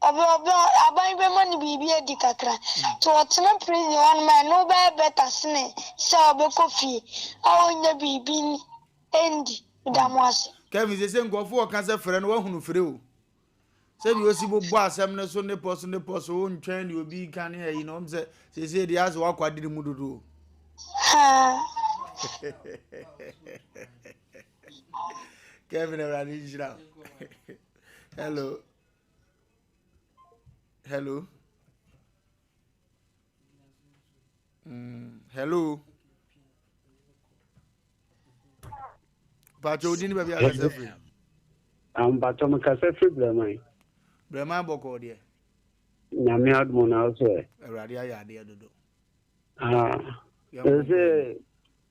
aban be man bibi edi kakra to otena prison on man no be better sne se obekofie awonya bibi endi Damas. Kevin is saying go for a cancer friend one who flew. Said you see what boss, I'm not so nepos and the post won't train you be can hear, you know, she said the ass walk what did the mood do. Kevin around now. Hello. Hello. Hello. Pacho didn't be a free. But I'm a cassette Brahma. Brahma Boko, dear. Yamiad Mona, A radia, dear Dodo. They say,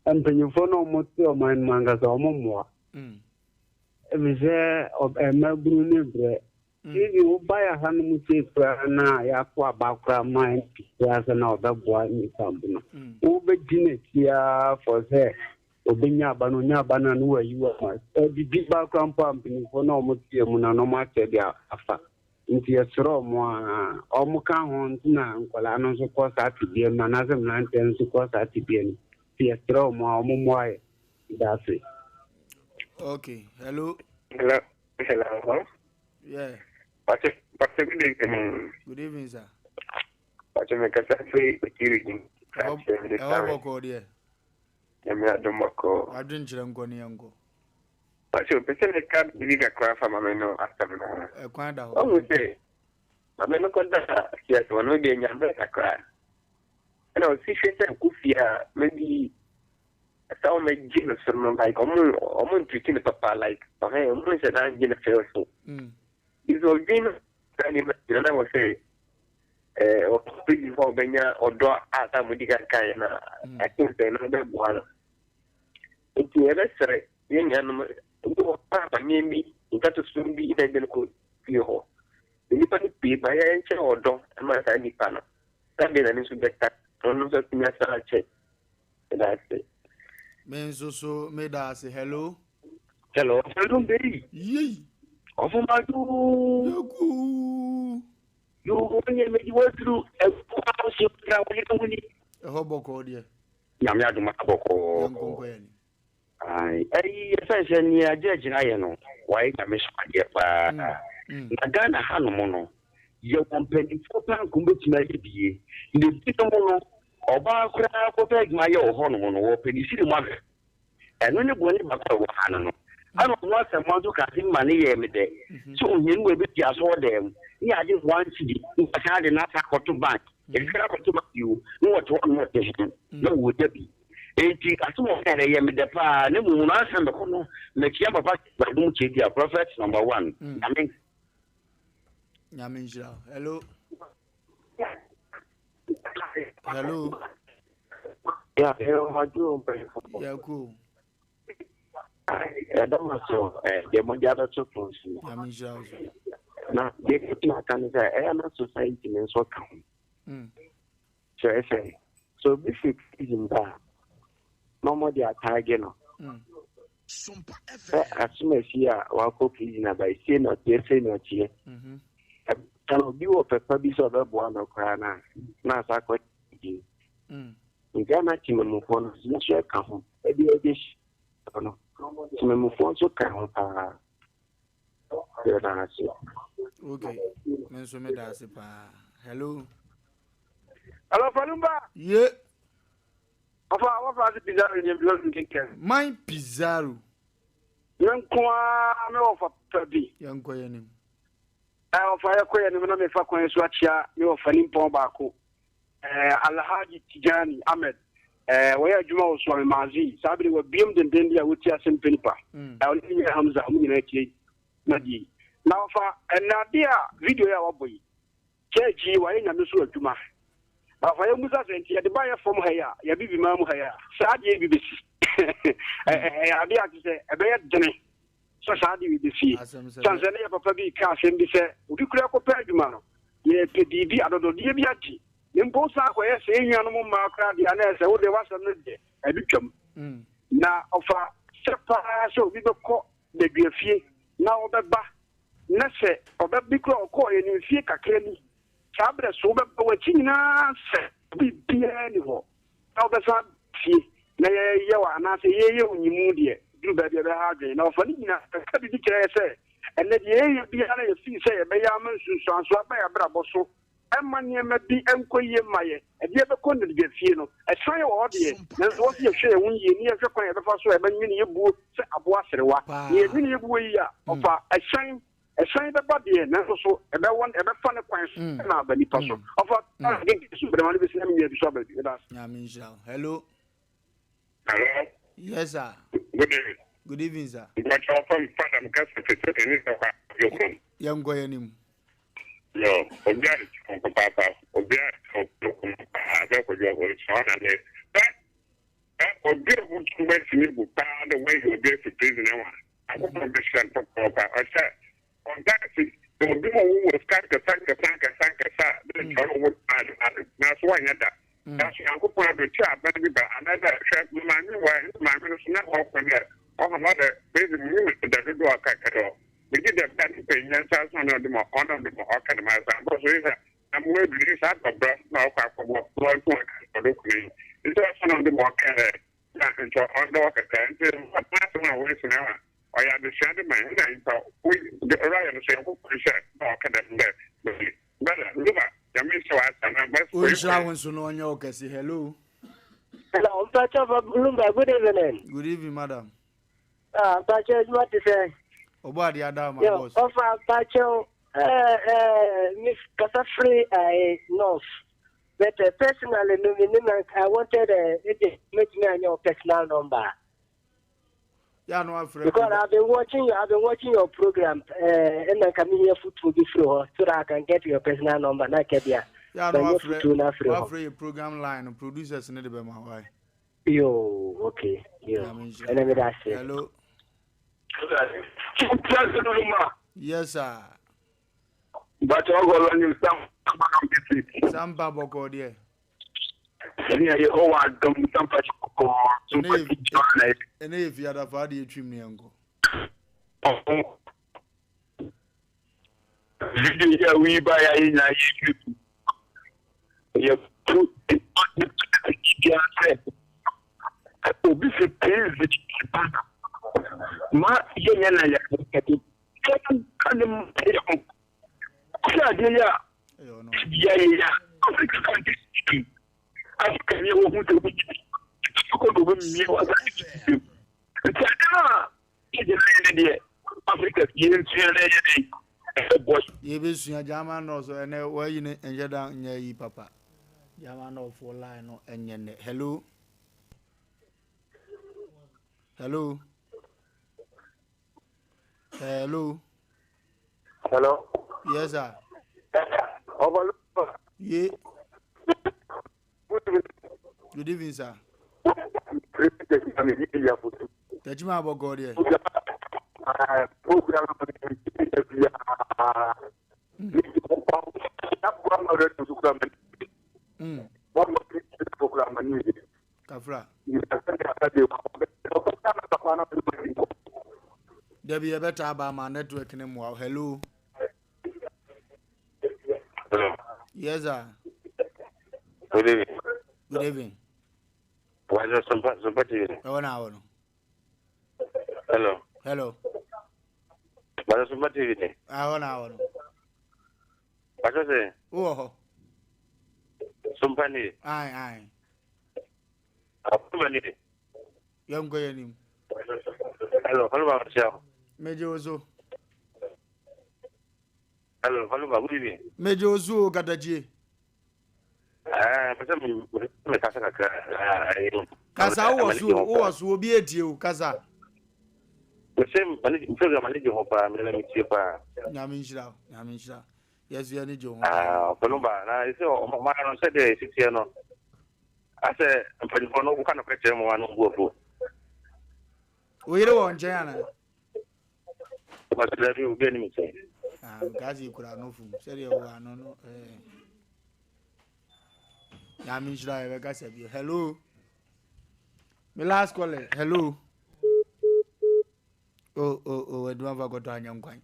I'm paying for no more mind mangas or more. If there of a Melbourne bread, if you buy a honeymoon tea for an eye, aqua background mind, there's another boy in something. Over Guinness here for there. Obinya banonya banana where you are. The big background pumping for no more no matter their after. Into a straw more or Moka Hontina, Colano, so course at the Manazam Lanterns, so course at the bien. See a straw more. That's it. Okay. Hello. Hello. Yeah. What's good evening? Good evening, sir. What's your free security? I walk out here. I drink Chirango. But you pretend I can't believe a cry from a man after a quite out. Oh, okay. I mean, look at that. Yes, one would be in your bed, I cry. And I was fishing and Kufia, maybe I saw my genius from like almost treating the papa like, okay, almost an angel of so. It's all been, and I was saying, or speaking for Benya or draw out a medical kind. I think they know that one. It's the other side, young animal, Papa, maybe, you got to soon be in a good feel. The Nippon be by a or dog, and my tiny panel. That means I need to get that. I'm not going to check. And I say, Men so made us say hello. Hello, hello, baby. Yee. Of my you went through a hobo called you. Yamyadumako. I essentially near Judge Iano. Why I miss my dear Nagana Hanomono. You company for Pankumbu to make it. The Pitomono or Bakra protect my own Honomono open the city mother. And when you go in Hanono. I don't want someone to cut him money every day. So you will be just for them. Yeah, I just want to be had enough to bank. If you know what no would be. As soon as I am the fire, no moon, I am the corner, make Yama but don't check your prophets number one. I mean, hello. Hello. Yeah, how do you? Yeah, cool. I don't know, so the Monjada to close. Now, they get my Canada Airline Society in Swakam. So I say, so this is in that. No more they are tagging. Sompa FM. As soon as you are walk in a by saying or they say not here. Can you of a public of a one of Crana? Now, I quite you. You got my team and move on. You shall come home. Maybe a dish. Move on so come. Okay. Mention me that's it. Hello. Hello, Falumba. Yeah. What Pizarro in your blood? My Pizarro. Young Kwan of a puppy. Young Koyanim. I'll fire Koyan and I'm a Fakwan Swatcha, you're Falim Pombaco. Alhaji Tijani Ahmed. Where Juma was from Mazi, Sabri were beamed and Dendia with Asem Mpe Nipa. I'll leave your hands out in Nadi. Now for an idea video our boy. Chechi, why in a Miss Juma? Now for your Musa and the buyer from here, Yabi Mamu here, Sadi BBC. Idea to say a bad journey. So Sadi BBC. Tanzania Papa B. Cash and be said, we could have compared Jumano. Yes, the DB, I don't know, DBT. Imposa where saying animal marker the others all the was a become now of a so we call the BFA now the ba Nase or the big call in Fika Kenny Sabra so watching us be anymore. Now the sun see Naya and I say, you moody do baby a hard. Now, for me, I can't be say, and then you be a fee say, may I mention so by a brabo. And money may be enquiry my, and you ever couldn't get you. I try all the there's what you share when you near the point of the first way, when you boot a boss, you way of a shine. A sign the body, and also about one ever fun question. Now, the person of what super money is naming the trouble with us. Hello. Hello. Yes, sir. Good evening. Good evening, sir. But you're from Father Castle, young Goyanim. No, Obiad from Papa, Obiad from Papa, or get a good question the way you get to prison. I won't understand Papa. I said, on that, there will be more who will start the sanka, that's why that. That's why I'm going to chat, but another track, my new wife, my minister, not open yet. Or another basic movement that we do a cacato. We did that pay, and that's one of the more honorable academics. I'm going to release out of breath now for what Lord for the queen. It's one of the more care. And so on the work at times, what matter one way now. I understand the man, and we get around the same academic. But look at the Mr. Hello. Hello, Wofa Lumba. Good evening. Good evening, madam. Pacho, what to say? Obadi Adam, my boss. Offer Pacho, Miss Kasafri, North. But personally, I wanted to make me your personal number. Yeah, no, because I've been watching your program, and I come here to be free, so that I can get your personal number. Yeah, no, I'm free program line producers need to be my wife. Yo, okay, yo. And then that's it. Hello. Yes, sir. But I'll go on you some babo dear. And if you had a father, you trim me uncle. We buy a YouTube. You put it on the Ma yana ya kati kan ya Africa ni wo hu to bi ko do mi wa Africa yin tire boy ye be suya jama no so ene wa yi ne enje da nya yi papa jama no for line no enye ne. Hello. Hello. Hello. Hello. Yes, sir. Over. Yeah. Good evening, sir. Tajima about God here. Kafra. There be a better about my network in more. Hello. Hello. Yes, sir. Good evening. Good evening. Why is there somebody? Oh, now. Hello. Hello. Why is somebody? Oh, now. What is it? Oh. Somebody. Aye. Somebody. Young Goyanim. Hello. Hello, Marcel. Major Ozo. Hello. Hello, good evening. Major Ozo Kataji. Kasa was will be at you, Kasa. The same program manager of Yamisha. Yes, you need your Palumba. I saw my said there 6 years. I said, I'm pretty for no kind of question one will go. We don't want Jana. But let you get me say. Gazi could have no food. Said you are no. Yamisha, I guess you. Hello. My last call. Hello. Oh, I don't have got on young coin.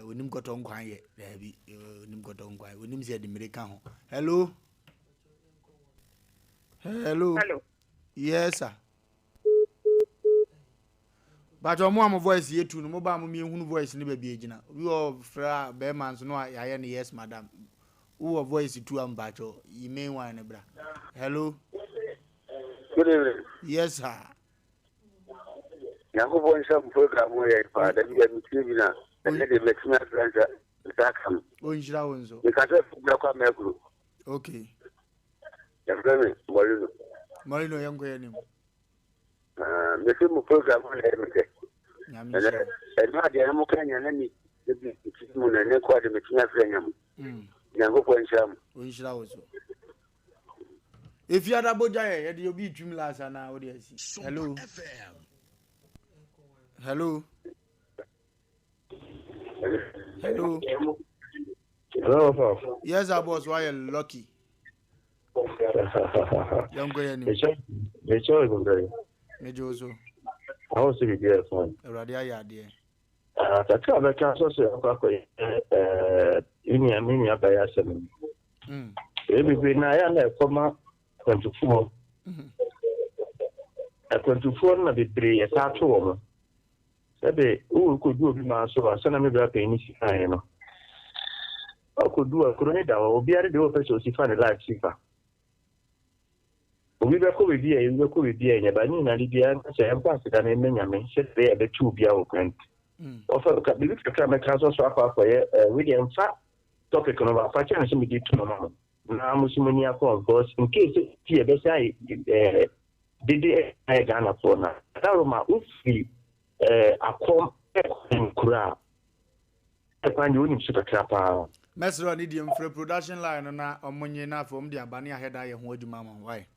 We nim got on coin yet. There be nim got on coin. We nim said the American. Hello. Hello. Hello. Yes, sir. But your mom voice yet to no mobile me who voice in the baby. We all fra bearmans no I yes, madam. Who voice to bacho, you may want a bra. Hello. Good evening. Yes, sir. Yanko boy some program where father get me TV and let the Mexican friends that come. Oh, in Shirawanzo. Because I come here. Okay. You're Molino. Molino, young girl. The film program on everything. And not the American enemy, the moon and then quite a Mexican friend. Yanko boy some. Oh, in Shirawanzo. If you are a boy, you'll be dream last an hour. Hello. Hello. Hello. Hello, sir. Yes, I was why lucky. Young girl. Mejoso. I was to be phone. Radia, dear. That's how I can in Yamina by Asem. Every night and a comma 24. A 24 na be 3 a start to Sabe, who could do my so as an American penny, I know. I could do a correct or be at the office or see find a life safer. We were COVID here, we were COVID here, but in Libya, I'm passing and many said they are the 2 be open. Offer the believe the camera council swap for William Fat topic on our fashion and some did to normal. Now, Muslimania for course, in case here, they did I Ghana for now. That was my oofy. I come in Kura. I find you in Super Crapper. Master on idiom for production line on Monina from the Albania head. I am what you mamma. Why?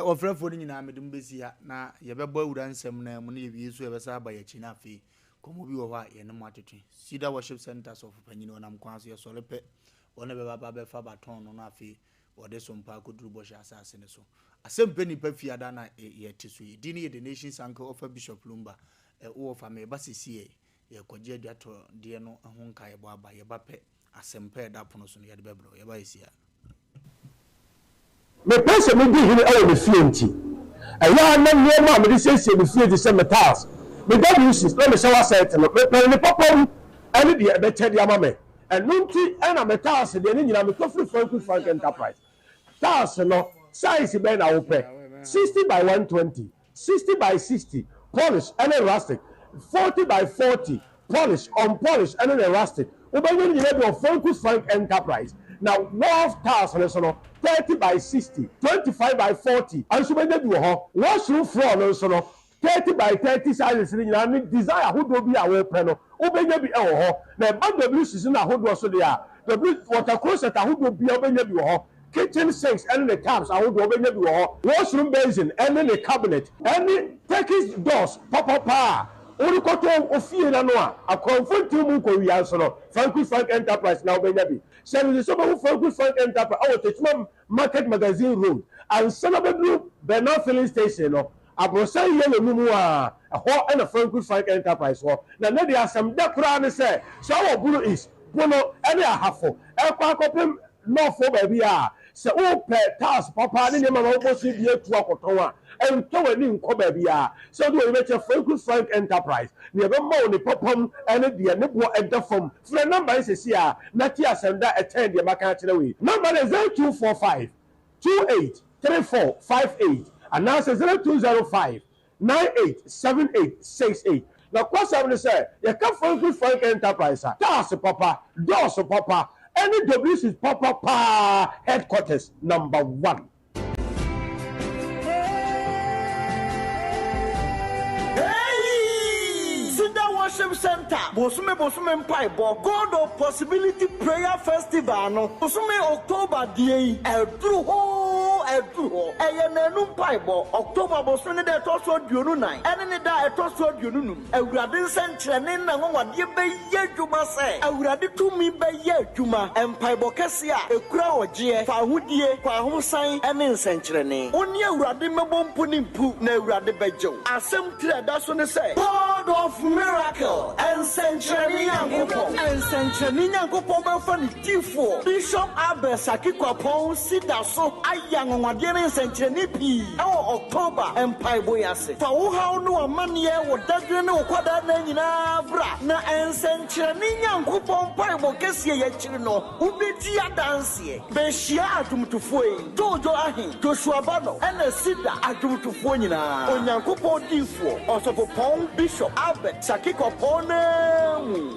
Or for putting in Amadum busy now. You have boy would answer money if you ever by a chinafi. Come over your white and no matter. See the worship centers of opinion on Amquancy or Solipet. Whenever Baba Fabaton on Afi or the Sompa could do Bosch assassin. So. Asem Mpe Nipa fiadana yetisui dini the nation's uncle of Bishop Lumba Wofa Lumba basisi ye kwaje dwato de no ho nka ye boaba ye bape Asem Mpe da pono so ye de bebro ye ba isia me pese me di hiri awo me fienti aya na niema me de sese me fienti se metals me da uses na me shower set no me pe ni popom ani de e be chede ama me enunti na metals de ni nyina me kofri Frank Enterprise tas no size ben na open 60 by 120 60 by 60 polish and rustic 40 by 40 polish unpolished and rustic obanyo ni level of Frank Enterprise now wall tiles no 30 by 60 25 by 40 and so ben dey ho washroom floor no so no 30 by 30 sizes ni na desire who do be awe pe no obanyo bi e ho na BWC na hodo so dey the water closet who do be obanyo bi ho kitchen sinks and the taps I would open your washroom basin and the cabinet and the Turkish doors papa only cotton of fear and a comfort to Muko Yasono Frank Enterprise now baby so the summer Frank Enterprise our Techman Market Magazine Road and Sonaba Group Bernard filling station or a Brosa yellow Mumua a hot and a Frank Enterprise war now there are some decran say so our blue is Bono and a half for a no for baby se o pe task papa ni ma wo bosi bi etu akoton a ento wani nko baby so do we make Frank Enterprise ni e be ma oni popom ene de ne bo edafom fre number is here na ti asenda attend de maka kire we number is 0245 283458 and now 0205 987868 na kwasa say you can Frank Enterprise task papa doors papa any WC is Papa headquarters number 1. Worship Center, Bosume Mpaibo, God of Possibility Prayer Festival, no, Bosume October day, Edruho, Eyenenum Paibo, October Bosune de Tosso Dununai, and da Tosso Dununum, Euradin Centranin, and what ye be Yejuma say, Euraditumi be Yejuma, and Paibo Cassia, a crow, Jie, Fahudie, Kwahusai, and in Centrani. Only Euradimabum Punim Pu, ne Radibejo. Asem Mpe that's when they say, God God of miracle and Century Yankopon and Century Yankopon Bafani Tifo Bishop Abbas Akikwapon Sidaso Ayanwadian Century P October Empire Boyase for how no money would Dagano Quada Nina Bra na and Century Yankopon Bible Kessia Yachino Ubitia Dancy Beshia Atum to Fue Dojo Ahi Joshua Bano and a Sida Atum to Fuena Onyankopon Tifo also for Pong Bishop Albert Sakiko Pone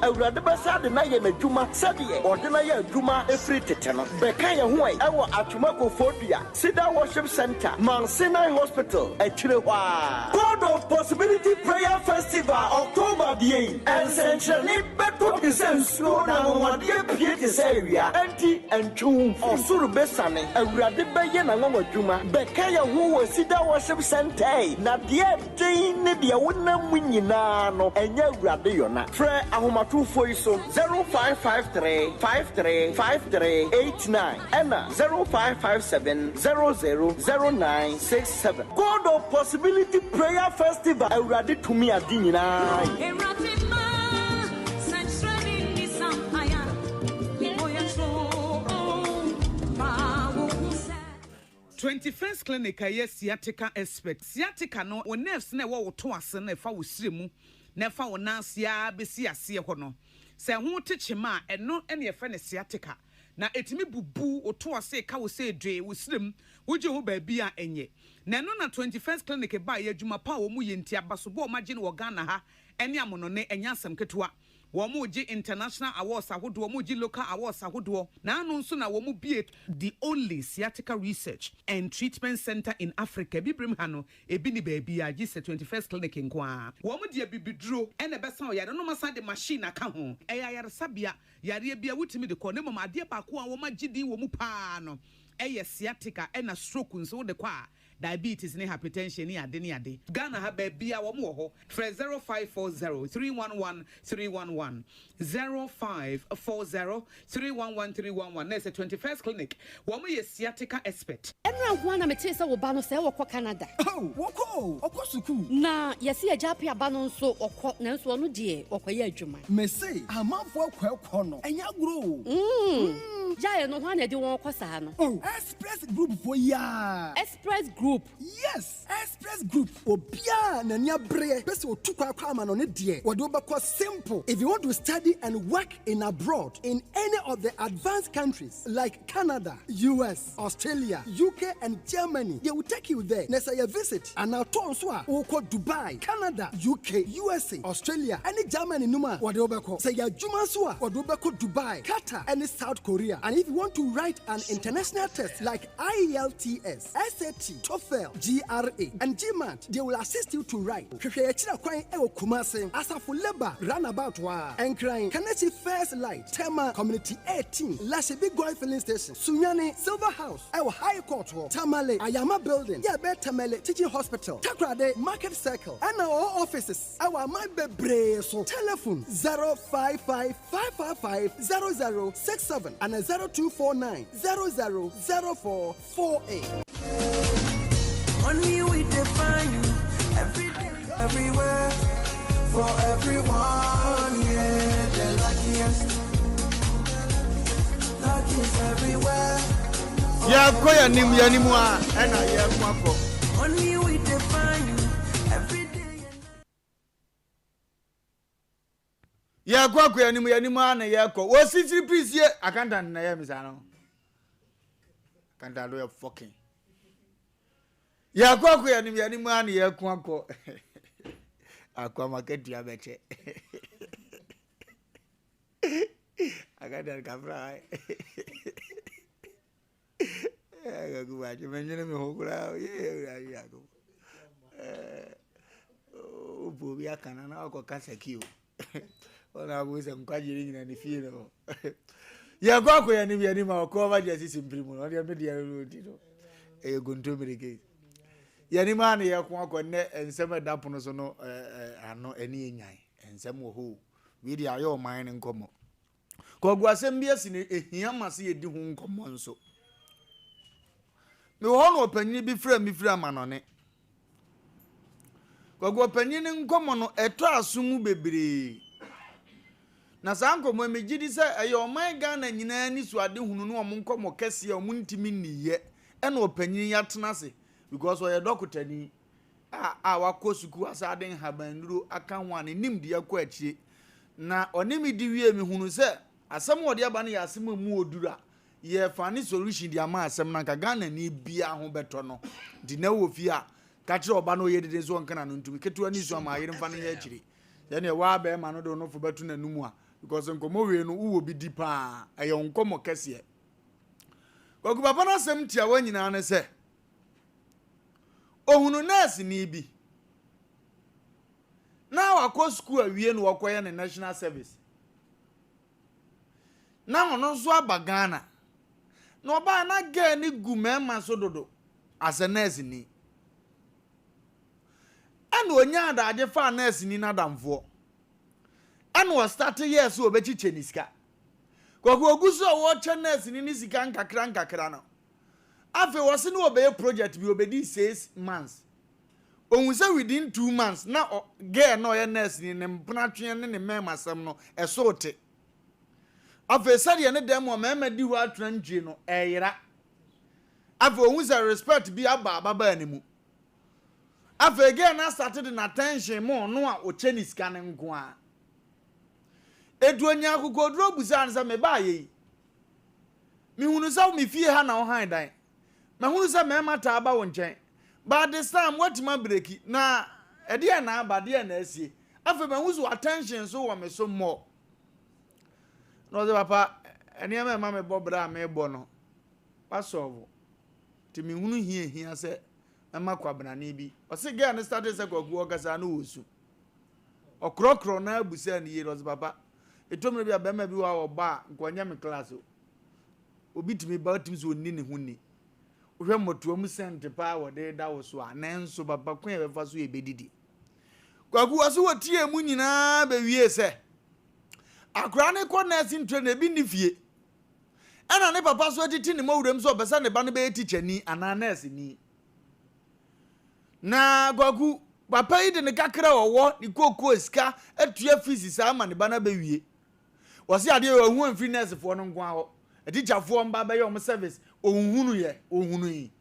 Awurade basa de na ye meduma sabie ordina ye aduma efri teteno bekaya huai ewo atumako fobia Sida Worship Center Mount Sinai Hospital etire hwa God of Possibility Prayer Festival October the 8th and century beto isensuo na nwade pie this area anti entu osuru besane Awurade beye na nwa aduma bekaya huwa Sida Worship Center na de din ne de wonam nyina no enya Awurade yona frɛ ahomatufo iso 0553 535389 and 0557 000967 God of Possibility Prayer Festival Awurade tumi adi nyina 21st clinic aye sciatica expert sciatica no o nerves na wo to ase na fa wo siremu na fa wo nansia besi ase ho no se ho techema eno ene ye fa ne sciatica na etimi bubu o to ase ka wo se dwe wo sirem wo je ho ba bia enye na no na 21st clinic ba ye adwuma pa wo mu ye ntia baso bo ma je ne wo Ghana ha ene amono ne enya asem ketewa Womuji international awards ahodo womuji local awards ahodo na anu nso na womu be the only sciatica research and treatment center in Africa bibrim hano ebi ni baby a gise 21st clinic nkoa womu de bibidro ene besa o yare no masa de machine aka ho eya yare sabia yare bia wutimi de ko ne mama ade ba ko a woma gidi womu pa no eye sciatica ena stroke nso de kwa diabetes ne hypertension ni ade Ghana ha ba bia wo mo ho 0540 311 0540 311 next 21st clinic wo mo ye sciatica expert enra ho na mete se wo ba no se wo ko Canada oh wo ko suku na yesi ajape aba no nso okọ na nso no de okoye adwuma me say amanfo akọ no enya gro ya no ho na de won kosa no Express Group for ya Express Group yes Express Group obia na nya bre pese otukwa kwa ama no ne de wo de obekọ simple if you want to study and work in abroad in any of the advanced countries like Canada US Australia UK and Germany they will take you there na say you visit and now turn so a wo ko Dubai Canada UK USA Australia and Germany numa wo de obekọ say ya dwuma so a wo de obekọ Dubai Qatar and South Korea and if you want to write an international test like IELTS SAT TOEFL GRE and GMAT they will assist you to write hwehwe ya kira kwan e Kumasi Asafo Labor roundabout wa Enkran Kanachi First Light Tema Community 18 Lashe Goy Filling Station Sunyani Silver House Ewo High Court Tamale Ayama Building Yabe Tamale Teaching Hospital Takrade Market Circle and our offices our my bebre so telephone 055 555 0067 and 0249 000448 Only we define every day, everywhere, for everyone, yeah, the luckiest everywhere. Yeah, koya nim yanimwa, ena ye kwako. Only we define every day. Yeah, kwako yanimwa na ye ko. Wo sitiri please ye accountant na ye misano. Accountant lo fucking. Ya kwako yanimwa na ye kwako. Akwa market ya beche. Accountant kabra. Agagubaje menjene me hokura ye yago obo bia kana na akọ kasaki o ona buze nkwajiri nyina ni fie no ya kwako ya ni ma ko ba je simply mu no de dia rodi no e gonto mereke ya ni ma na ya kwako ne ensem dapono so no ano eni enyan ensem wo ho wi dia yo man ne nkomo ko guasem bia si ne ehia mase ye di ho nkomo nso me ho no panyi bi fra mi fra manone Gogo panyin nkomo no eto asomu bebre. Na sanko mo megidi se oman Ghana nyina ni so ade hunu no om nkomo kese om ntimi niye e na opanyin yatena se because oye dokutani wakosuku asade habanuro aka hwane nimdi yakọ akire na onimi di wie mi hunu se asem wode aba na yasem mu odura ye fani solution di ama asem na Ghana ni bia ho beto no di na wo fi a ka kire oba no ye dede so nkana no ntumi ketu ni so ama yire mfa ne akire ye ne wa ba ma no do no fo beto na numu a because nkomo we no wo bi di pa aye nkomo kese gogu papa na asem tia wa nyina ne se ohunu nurse ni bi na wakọ school awie no wakoye ne national service na ono so abagana na oba na ga ni gumema so dodo as a nurse ni ana onya adaje fa nurse ni na damfo ana o start years obechiche ni sika gogo oguso wo che nurse ni sika nkakra no afi wose no obey project bi obedi 6 months ohun say within 2 months na girl no ye nurse ni mpona twen ne mema sam no esote afi sade ne dem o mema di wa atranji no eyira afi ohun say respect bi aba baba animu afi girl na started na attention mo no a o chenis kan nko a eduonya akụkọ dro busa ansa me ba ye mi hunu sa mi fie ha na o han dan na hunu sa me mata aba wo nchen ba this time what ma breaki na ede na aba de na asie afa me hu so attention so wo me so mo no ze papa ene ma me bobra me bo no pasovo ti mi hunu hia se ma kwabna na bi o se ge na start se gogu ogasa na wosu okrokro na abusa ni ye no ze papa etomre bia bema bi wa oba nkwanya me class obi timi ba timi so ni ne huni ohwe moto mu sente pa wo de da wo so anenso baba kwen e fa so e bedidi kwagu aso wotie mu nyina ba wie se akra ne ko na sin train e bi ni fie ana ne papa so titi ne mawuram so besa ne ba ne be teacher ni ana nurse ni na kwagu papa yi de ne kakra wo ni kokko ska atua fees sa ama ne ba na ba wie wasi ade o hu amfiri nurse fo no nko aho teacher fo mba ba ye o service ohunu yi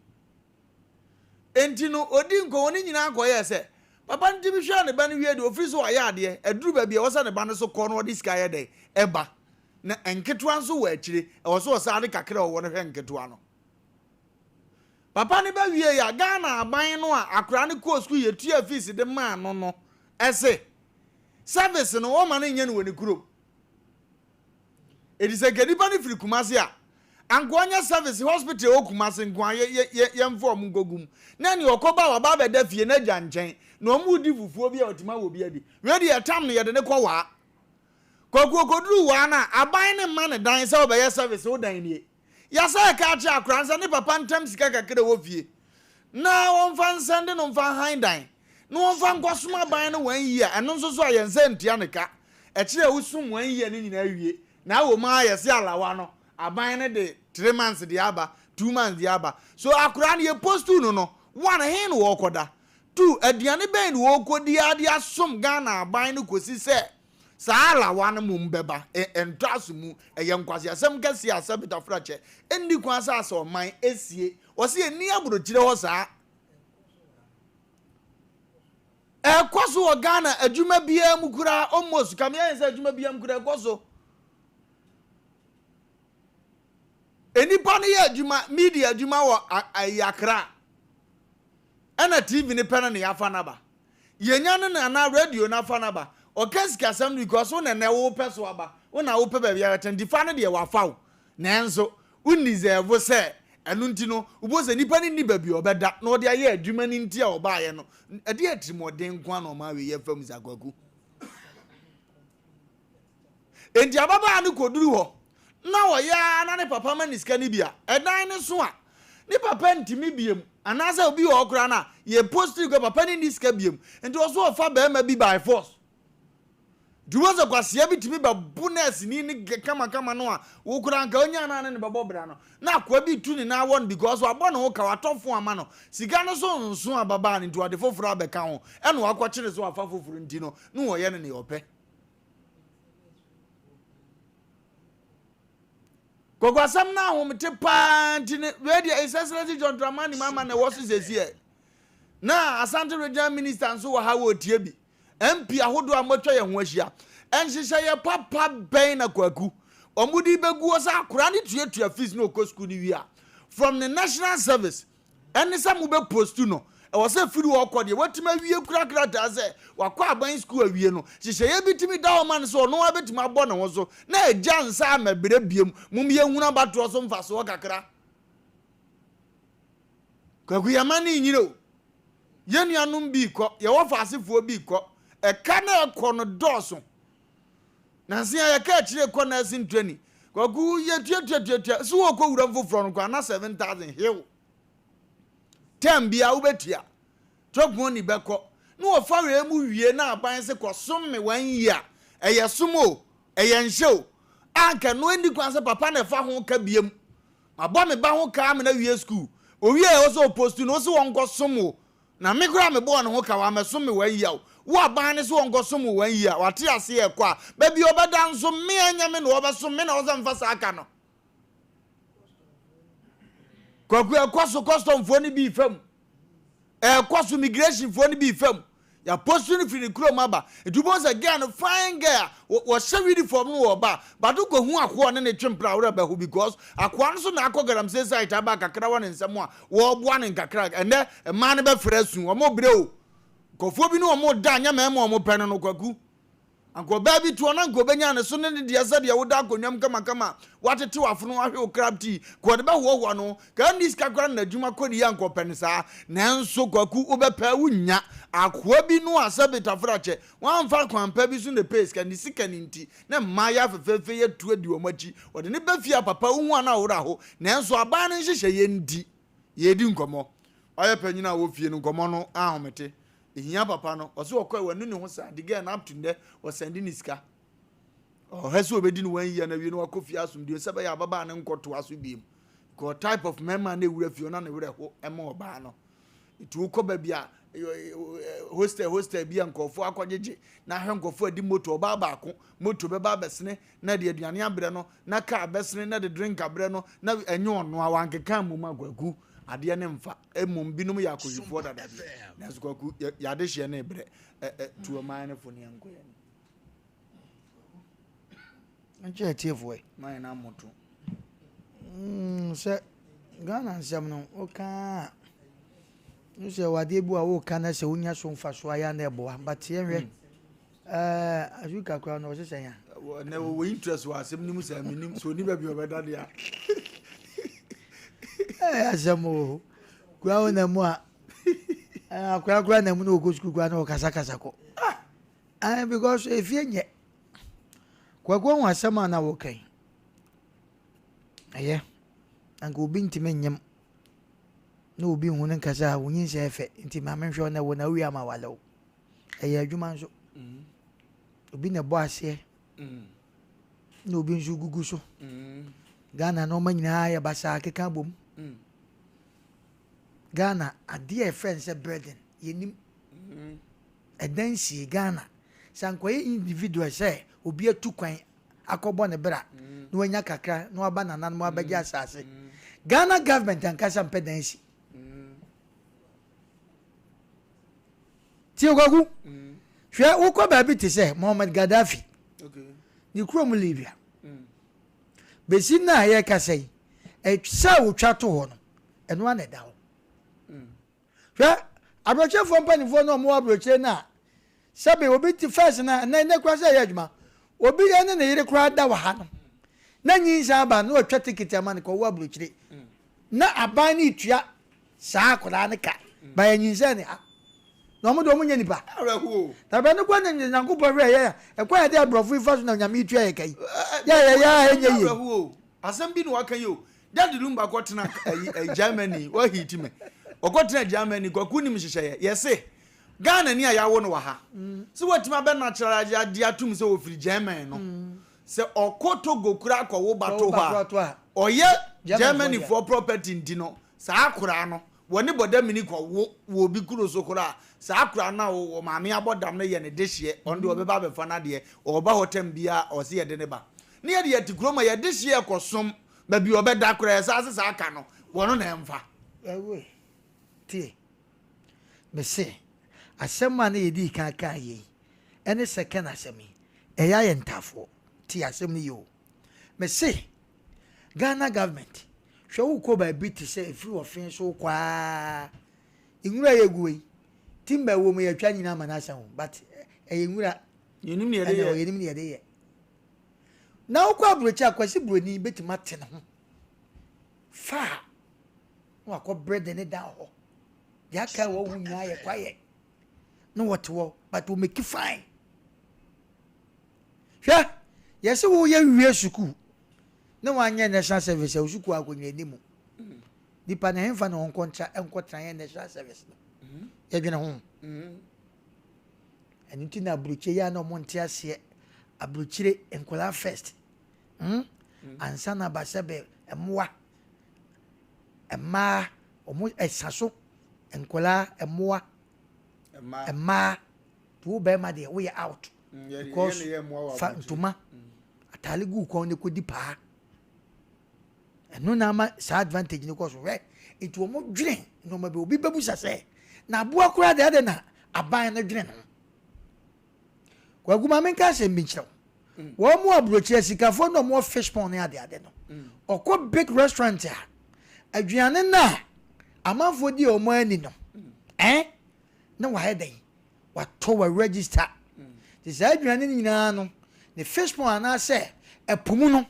enti no odi nko woni nyina akoye se papa ntimi hwa ne ba ne wie de ofiri so ya ade eduru ba bia wosa ne ba ne so ko no odi sika ye de eba na enketwa nso wa akire e woso wosa ade kakra wo no hwe enketwa no papa ne ba wie ya Ghana aban no a akra ne ko school ye tua fees de ma no ese service no wo ma ne nya ne woni kuro edise gedipa ne firi Kumasi a angoanya service hospital okumase ngwa ye mfom ngogum na ne okoba wa ba beda fie na gyanchen na omu di fufuo bia otima wo bia di we di etam no ye de ne kwa kokoduru wa na aban ne ma ne dan se obeye service o dan nie ya sa ka cha akransa ne papa ntam sika kakere wo fie na won fan sende no fan han dan no won fan kwasoma ban no wan yi a eno nso so ayense ntia ne ka e kire usum wan yi ne nyina wie na wo ma yesi alawa no aban ne de 3 months di aba 2 months di aba so akura ne post no one hin wo koda 2 aduane ben wo kodi ade asom Ghana aban ne kosi se sa alawa ne mum beba entrasu mu yenkwase asem kase asabita frache endi kwansa aso man esie wo se eni aburo kire ho saa kwaso wo Ghana adwuma bia mu kura almost kam yen se adwuma bia mu kura kwaso enipa ne ya adwuma media adwuma wo ayakra ana TV ne pena ne yafa naba yenya ne na radio na fa naba o kasika sam because wo na wo peso aba wo na wo pe ba bia ten difa ne de wafa na enso unizevo se enu ntino uboze nipa ni ba bi obeda na ode aye adwuma ni ntia oba ye no ade atrimoden nko na o ma we ye fam zagwagu enti ababa ne koduru ho na wo ya na ne papa maniska ni bia edan ne so a ne papa ntimi biem anase obi wo okra na ye post go papa ni niska biem enti wo so ofa ba ma bi by force duwaza kwase bitimi ba bonus ni kama no a wo kura nka onya na ne babo bra no na akwa bi tu ni na won because wa bo no wo ka watofo ama no sika no so nso ababa ni nti wade foforo abeka ho e no akwa kire so afa foforo ndi no wo ye ne yope Kogwasam na ho mte pa nti ne radio Excellency John Dramani mama na wo so sesie na Asante Regional Minister nso wa ha wo tie bi MP ahodo amotwa ye ho ahia enhyehyɛ ye papa ben na kwaku omudi begu osa akora ne tuatua fees no ko school ni wi a from the national service ene sam be post no e wo se firi wo kɔ de watima wie kura ta se wakɔ aban school awie no hyehyɛ ye bitimi da o man so no abetima abɔ ne ho so na agya nsa amabere biem mum ye huna bato so mfa so kakra kwaku yamani nyiro ye nuanom bi kɔ ye wo faasefo bi kɔ e ka na ekɔ no dɔso na se ya ka kire kɔ na sin training kwaku ye tuatua so wo kɔ wura foforo no kwa na 7000 hew bia ubetia tokmo ni beko no ofare mu wie na aban se kosom me 1 year eye somo eye nhyew anka no ndi kwan se papa na fa ho ka biem abo me ba ho ka me na wie school o wie e so post no so won kosom na me kura me bo no ho ka wa me som me 1 year wo aban ne so won kosom 1 year wate ase e kwa ba bi obeda nso me anya me no obesom me na wo mfa sa aka no kwaku ekwaso custom fo ni bi fam ekwaso immigration fo ni bi fam ya post ni firi kuro maba edubon say girl fine girl wo shewi di form no oba but ko hu akwo ne twempra wo ba hu because akwa no so na akogaram say site aba kakra wo ne nsem a wo boa ne kakra ende ma ne be fresu wo mo bre o kofo bi no mo da anya ma mo pene no kwaku anko baby to na nko benya ne so ne de asa de wo da konwam kama watete wafono ahwe o crafty ko de ba ho no ka ndis kakra na adwuma kodi ya nko pene saa nanso kwaku obepa wunya akwa bi no asa betafrache wan fa kwampa bi so ne pace ka ni sika ni nti na maya fefefe ye tu adi o machi o de ne ba fia papa hu ana wo ra ho nanso aba ne nhyehyɛ ye ndi ye di nkomo oye panyina wo fie no nkomo no ahomete ehia papa no oso okwa wanu ne ho sa de girl na up to nde o sending iska o heso obedi no 1 year na wie no akofia asumdie sebe ya baba ne nkoto aso biem ko type of member na ewura fie na wura ho ema oba no itu ukoba bia hostel bia nkofo akwajeje na hwe nkofo adi moto oba baako moto be ba besene na de aduane abre no na car besene na de drink abre no na enye ono awankeka mu magwagu ade ne mfa emum binum ya akoyifo dada na so kwaku ya de hye na ebre tuo man ne fo ne enko ya nche tiefo man na moto se Ghana nsem no oka nse wade bu a wo kana se unya so mfa so aya na ebo but yenwe ajuka kwa no se ya na wo interest wa asem nimu se minim so ni ba bi obeda dia asemo kwa ona mu a kwa na mu no okosku kwa na okasa ko because if yenye kwa ho asema na wo kai aye ango obi ntime nyem na obi hu ne nkasa wonyin se efe nti ma menhwe na wo na wi ama walo aye adwuma nso obi na bo ase na obi nso gugu so Ghana no manyina ya basa keka bom Ghana ade e friends burden yenim edansi Ghana sankoye individual say obi atu kwan akobo ne bra no anya kakra no aba nanan mo abagya asase Ghana government ankasa mpedansi ti ogagu hwe ukọ ba bi te say Muhammad Gaddafi ni krom Libya besi na ye kasai e sa wo twato ho no eno ana da ho hwe abroche fo mpanifo no mo abroche na sabe obi ti first na ne kwa say adwuma obi ye ne yire kwa da wa ha no na nyinsa aba no atwa ticket amane ko wo abroche na abani tua saa akora ne ka ba ye nyinsa ne ha no mo do mo nya nipa arehu ta ba ne kwa ne nyanko bo hwe ye e kwa ya de abrofo ifa so na nyame tua ye kai ya enye yi arehu asem bi no wakan yo daddy Lumba gotena Germany wa hit me ogotena Germany kwaku nim hyehyeye yese Ghana ni ayawo no wa ha so watima be natural ade atum se ofiri German no se okoto gokura akwo bato ha oye Germany for property ndi no sa akura no woni boda mini ko wo bi kuro so kura sa akura na wo maame abodam na ye ne dehye onde obeba be fa na de oba hotem bia o se ye de ne ba ne ye de yetikuro ma ye dehye ekosom ba bi obeda kura ye sa sa aka no wono na emfa ewe tie me se asema na yedi kaka ye ene second asemi eya ye ntafo tie asem ni yo me se Ghana government hwe wo ko ba bi ti se free ofin so kwa inwura ye guwe timba wo mu ye twa nyina manasa ho but inwura yenim ne ye na wo kwa brochi akwasi broni betima te ne ho fa wa ko bread ne da ho ya ka wo wunya ye kwaye no what wo but we make it fine hwe yesi wo ye wie suku na wanye national service e suku akonye nimu dipa na hemfa na enkontra ye national service no ye dwene ho enti na abruche ya na monte ase abruchire enkola first ansa na basebe emwa emma omo esaso enkola emwa emma tu be ma de we out because fa ntuma atali gu ko ne ko dipa eno na ma sa advantage ne ko so we itu omo dwene no ma be obi bebu sase na aboa kura de na aban na dwene no kwa guma menka se mbinchiro wo mu abrochi sikafo no mo fish pond ne ade no okọ big restaurant a aduane na amanfo di omo ani no na wa hedan wa to wa register this aduane nyina no the fish pond na se epumu no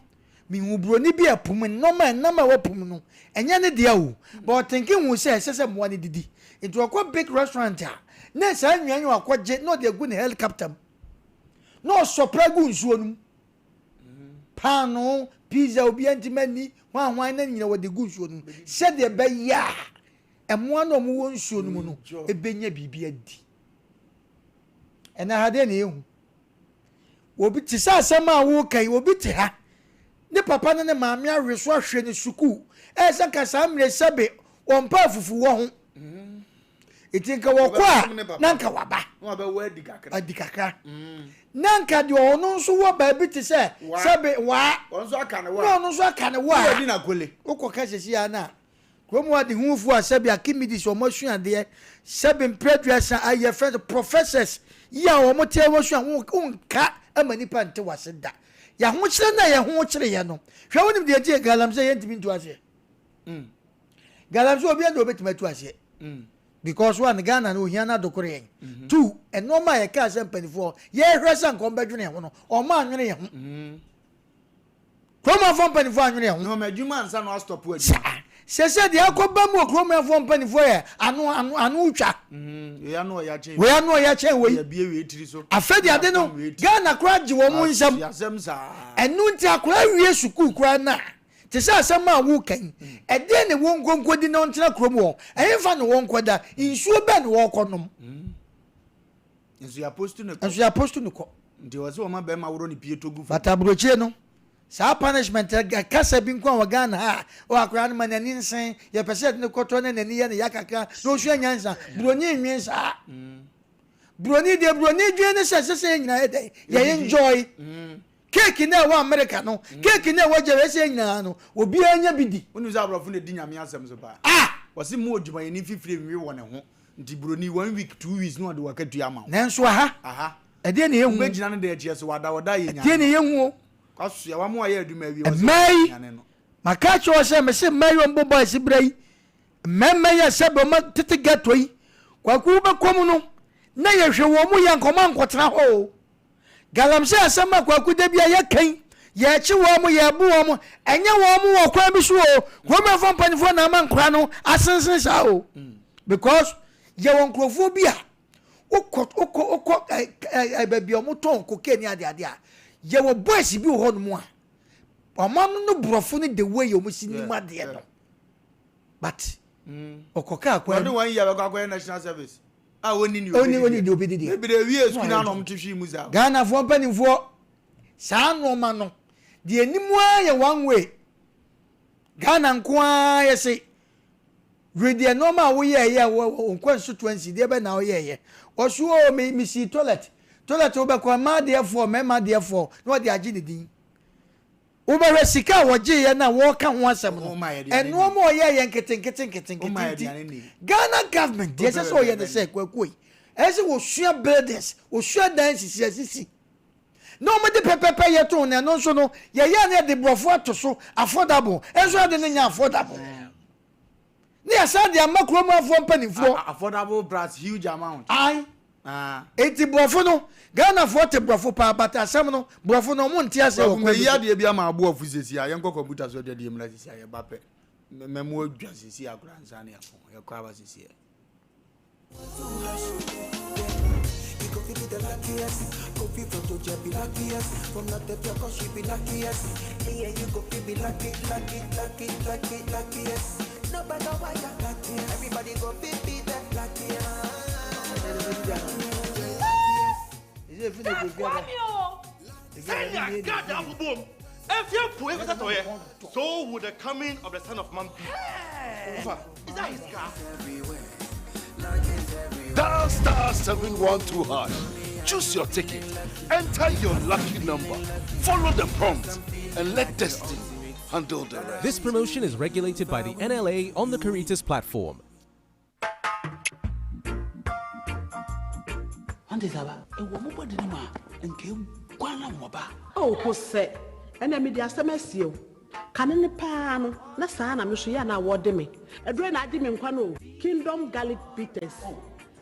mi hubro ni bi epumu no ma wa pumu no enye ne dia o but thinking wu se mo ani didi into okọ big restaurant a na sa nwan wa kwaje no de gu ne helicopter no sopragu nsuo num pano pizza obi antimani hwan na nyina wode gu nsuo num se de be ya emo na omo wo nsuo num no ebenya bibi adi ena hade na ehu obi ti sa asema wo kai obi ti ha ne papa ne maame aweso ahwe ne suku esa kasa mre sebe ompa fufu wo ho itinka wokwa nanka waba no ba wa adikaka nanka de ono nso wo ba bi ti se sebe wa onso aka ne wa no nso aka ne wa wa di na kole ukoka sesi ya na kromo ade hufu a sebe akimidi so mosua de sebe mpredwesa aye friend professors ya wo mote mosua unka amani pante waseda ya ho kire na ya ho kire ye no hwe wonim de tie galamse ye ntimi ntu ase galamse obi ande obetima tu ase because one Ghana no hia na dokore yen two and no ma ye ka Asem Mpe Nipa ye hwesa nkom badwene ho no o ma anwene ye ho Kroma Asem Mpe Nipa anwene ye ho no ma dwuma ansa no stop adwuma sese de akoba mu Kroma Asem Mpe Nipa ye anu utwa ya no ya chen we anu ya chen we ya bie we tiri so afedi ade no Ghana kra gye wo mu nsam enu nti akra wie suku kra na te sa asema wo kan ede ne wo nkonkodi na ontena krom wo ehfa ne wo nkoda insuo be ne wo konom enso ya postu no ko ndi wo se wo ma be ma woro ne pie togu fata brochie no sa punishment kasa bi nko wa Ghana ha o akra ne manani nsen ye pese ne koto ne nani ye ne yakaka no hwe nyansa broni nwensa broni dwe ne sese nyina ye enjoy cake na wa America no cake na wa jere nyina no obi anya bidi onu za abrofo ne di nyame asem so ba wasi mu oduma ye ni fifire wi won ho nti broni 1 week 2 weeks no de wakatu ama nanso aha ede ne yehu megina no de agie so wada ye nya ede ne yehu kwaso ya wa mu aye aduma wi wasi nyane no makacho o se me se mayo mbombo asibrai memme ya sebo ma tete gatoi kwa ku be komu no na ye hwe wo mu ya nkoma nkotena ho galamse asema kwa kudebia ye kan ye chi wo mu ye bu wo mu enye wo mu wo kwa bi so o Kroma Asem Mpe Nipa na ma nkra no asensen sa o because ye won krofo bi a okọ baby o mu ton cocaine ade a ye wo boys bi ho no mu a omam no brofo no the way o mu sinima de no but okoka akwa no one year go national service Oni di obedi di. Maybe the we school na no mtihwi muza. Ghana for mpanimfo saa no ma no. De animu aye one way. Ghana nkoa ye se. Ready normal we ye on constituency de be na o ye. Oso me see toilet. Toilet obekwa ma de for me ma de for. No de agi ne din. Ubere sika woje ye na wo ka ho asem no. Eno mo ye nketen. Ghana government dey say so ye dey say kwakoi. Ese wo sua buildings, wo sua dances sisi. No me de pepepe ye to na no so no ye na de brofo to so affordable. Enso de nya affordable. Ni asa de amakromo afo mpanifo. Affordable brass huge amount. Ai. Eti brofo no Ghana for te brofo pa bata asem no brofo no mo ntia se wo ya de bia ma abo afu sisi a yenko computer so de mla sisi a ye bape memo adwa sisi a kransa na yafo ye kwa ba sisi e Everybody go be that lucky. So would the coming of the Son of Man be? Is that his car? Dial star 712 #. Choose your ticket. Enter your lucky number. Follow the prompts and let destiny handle the rest. This promotion is regulated by the NLA on the Caritas platform. Oh, Jose, and I media semesio. Cannon Pano, Nasana, Mushiana, what me. A drain I didn't quano. Kingdom Garlic Bitters.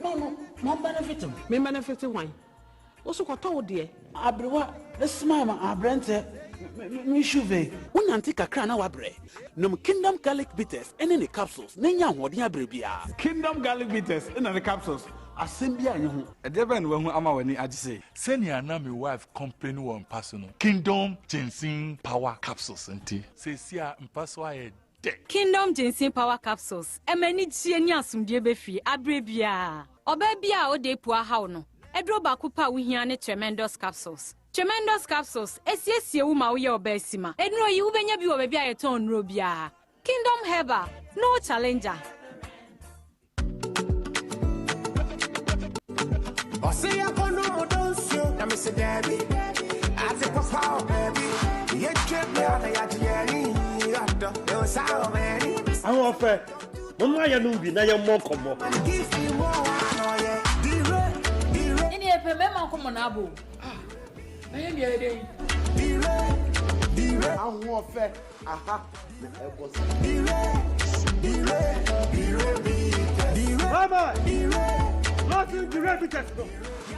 No, more benefiting. Me benefiting wine. Also, what told dear? Abrewa, the smama, our brand, Mishuve. One antique crown our bread. No Kingdom Garlic Bitters, and any capsules. Nanya, what ya bribia. Kingdom Garlic Bitters, and the capsules. Assembly and a devil when I'm when I say, send your name, wife, company one personal. Kingdom Ginseng Power Capsules, and tea. Say, see, I'm passway. Kingdom Ginseng Power Capsules. A many genius from Jebefi, Abrebia. Obebia o de poor hauno. Edro Bakupa we hear tremendous capsules. Tremendous capsules. Yes, you ma we obesima. Edro you when you be a ton robia. Kingdom Herbal. No challenger. I say I go no don't show. I'm Mr. Debbie. I take a power, baby. You trip me out of your journey. You're sour, baby. I'm off. Mama, you know, na your more come up. Give me more, oh yeah. Any of them come on Abu. I am your day. I'm off. Aha. Mama, Losing the red bitters.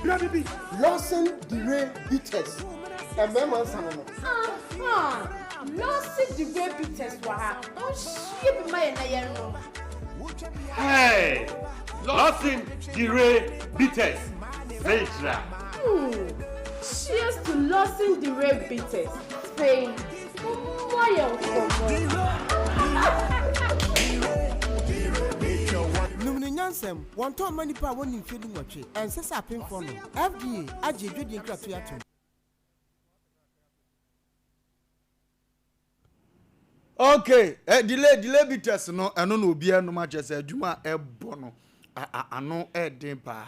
Losing the red bitters. And then one son. Losing the red bitters. Don't ship my name. Hey, Losing the red bitters. Cheers to losing the red bitters. Spain. Numiniansem, one time many power in feeding watch, and says up in for me. FDA, Aji, Judy Cratiatum. Okay, delay bitters no, and no be no much as a Juma bono. I know a dempa.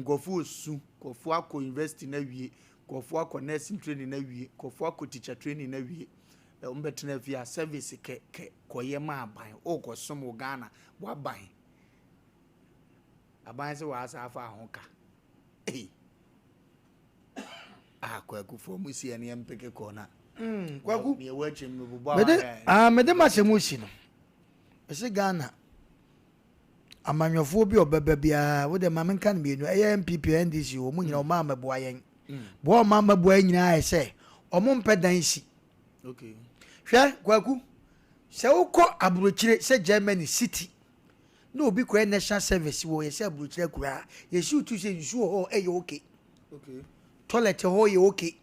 Go for soon, go for invest in a week, go for nursing training a week, go for teacher training a week. Umbetina via service koyema buy o ko somo Ghana wa buy aban se wa asafa honka eh kwaku for musi ene mpeke kona kwaku me wachim no buba mede masemusi no ese Ghana amanyofo bi obeba bia wo de mamenka no bienu MPP NDC wo munyina o ma maboa yen bo o ma maboa nyina ai se o mo mpedan si okay hwe kwaku se ukọ aburochire se Germany city no obi kwa national service wo ye se aburochire kura ye shi utu se nsu ho e ye okay toilet ho ye okay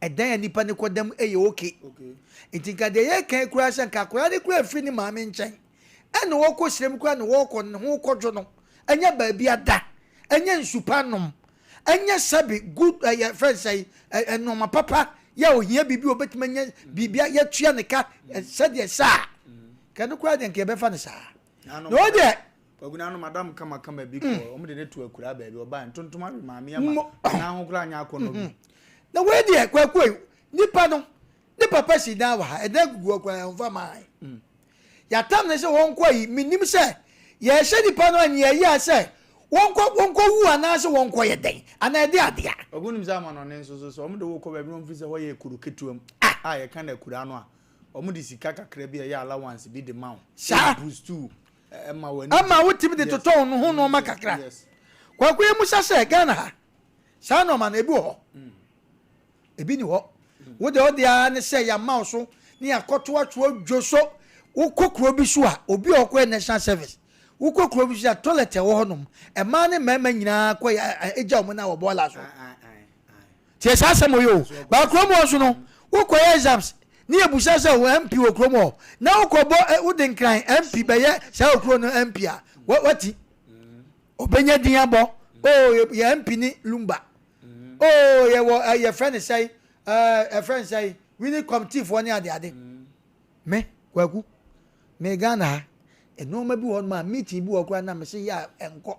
edan nipa ne kodam e ye okay itinka de ye kan kura se nka kura de kura fini maame nchen ene wo ko sirem kura ne wo ko ne ho kodwo no anya ba bi ada enye nsupanom enye sabi good ya friend say no ma papa ya ohia bibi obetimanya bibia ya tua ne ka sede sa ka no kwa de nke be fa ne sa no de oguna no madam kama bi ko omo de netu akura ba bi oba ntontoma bi maame ya ma na ho kura anya akono bi na we de kwa nipa no ne papa si dan wa e da gugu kwa mfa mai ya tam ne se won kwa yi minim se ye hye nipa no anya ya se won kwa wu ana se won kwa ye den ana de adea ogunim zama no ne nso so omo de wo ko ba bi no mfi se ho ye kuru ketuam ye kan akura no a omo de sika kakra bi ye allowance bi de maw boost to ama wotimi de toto no ho no makakra kwa ye musa se Ghana ha sa no ma na ebi ho ebi ni ho wo de odia ne se ya maw so ni akoto atwo dwoso wo kokro bi so a obi okọ national service wo kokro bi so toilet wo honom e ma ne mama nyina ko eja mo na wo bola so tie sa asem yo ba kromo so no wo ko exams ni ebusa se wo MP wo kromo na wo ko bo wo de nkran MP be ye sa wo kro no MP a wati obenya din abo ye MP ni Lumba ye wo ye friend say a friend say we need committee for any ade me kwaku me Ghana eno ma bi won ma meeting bi okura na me se ya enko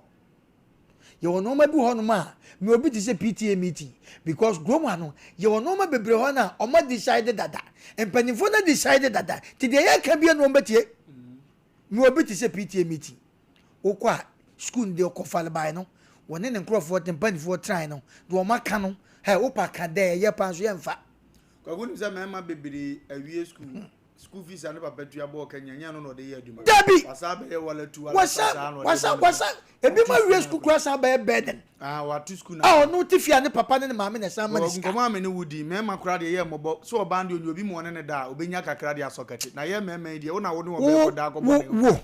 ye won ma bi won ma me obi ti se PTA meeting because groma no ye won ma bebre ho na o ma decide dada empanifo na decide dada ti de ya ka bi no mbetie me obi ti se PTA meeting okwa school de okofale bai no woni ne nkrofo tempanifo try no do ma ka no he opa ka de ye pa so ye mfa kwaku ni se ma bebre awie school fees and papa tu abo Kenya no de ye aduma wasabe ye wala tu wasa ebi ma wie school class aba burden wa tu school na no tifia ne papa ne mama ne sama ne sika ngoma me ne wudi me ma kura de ye mobo so obande oni obi mo ne da obenya kakra de asokati na ye meme de wo na wo ne wo be da ko bo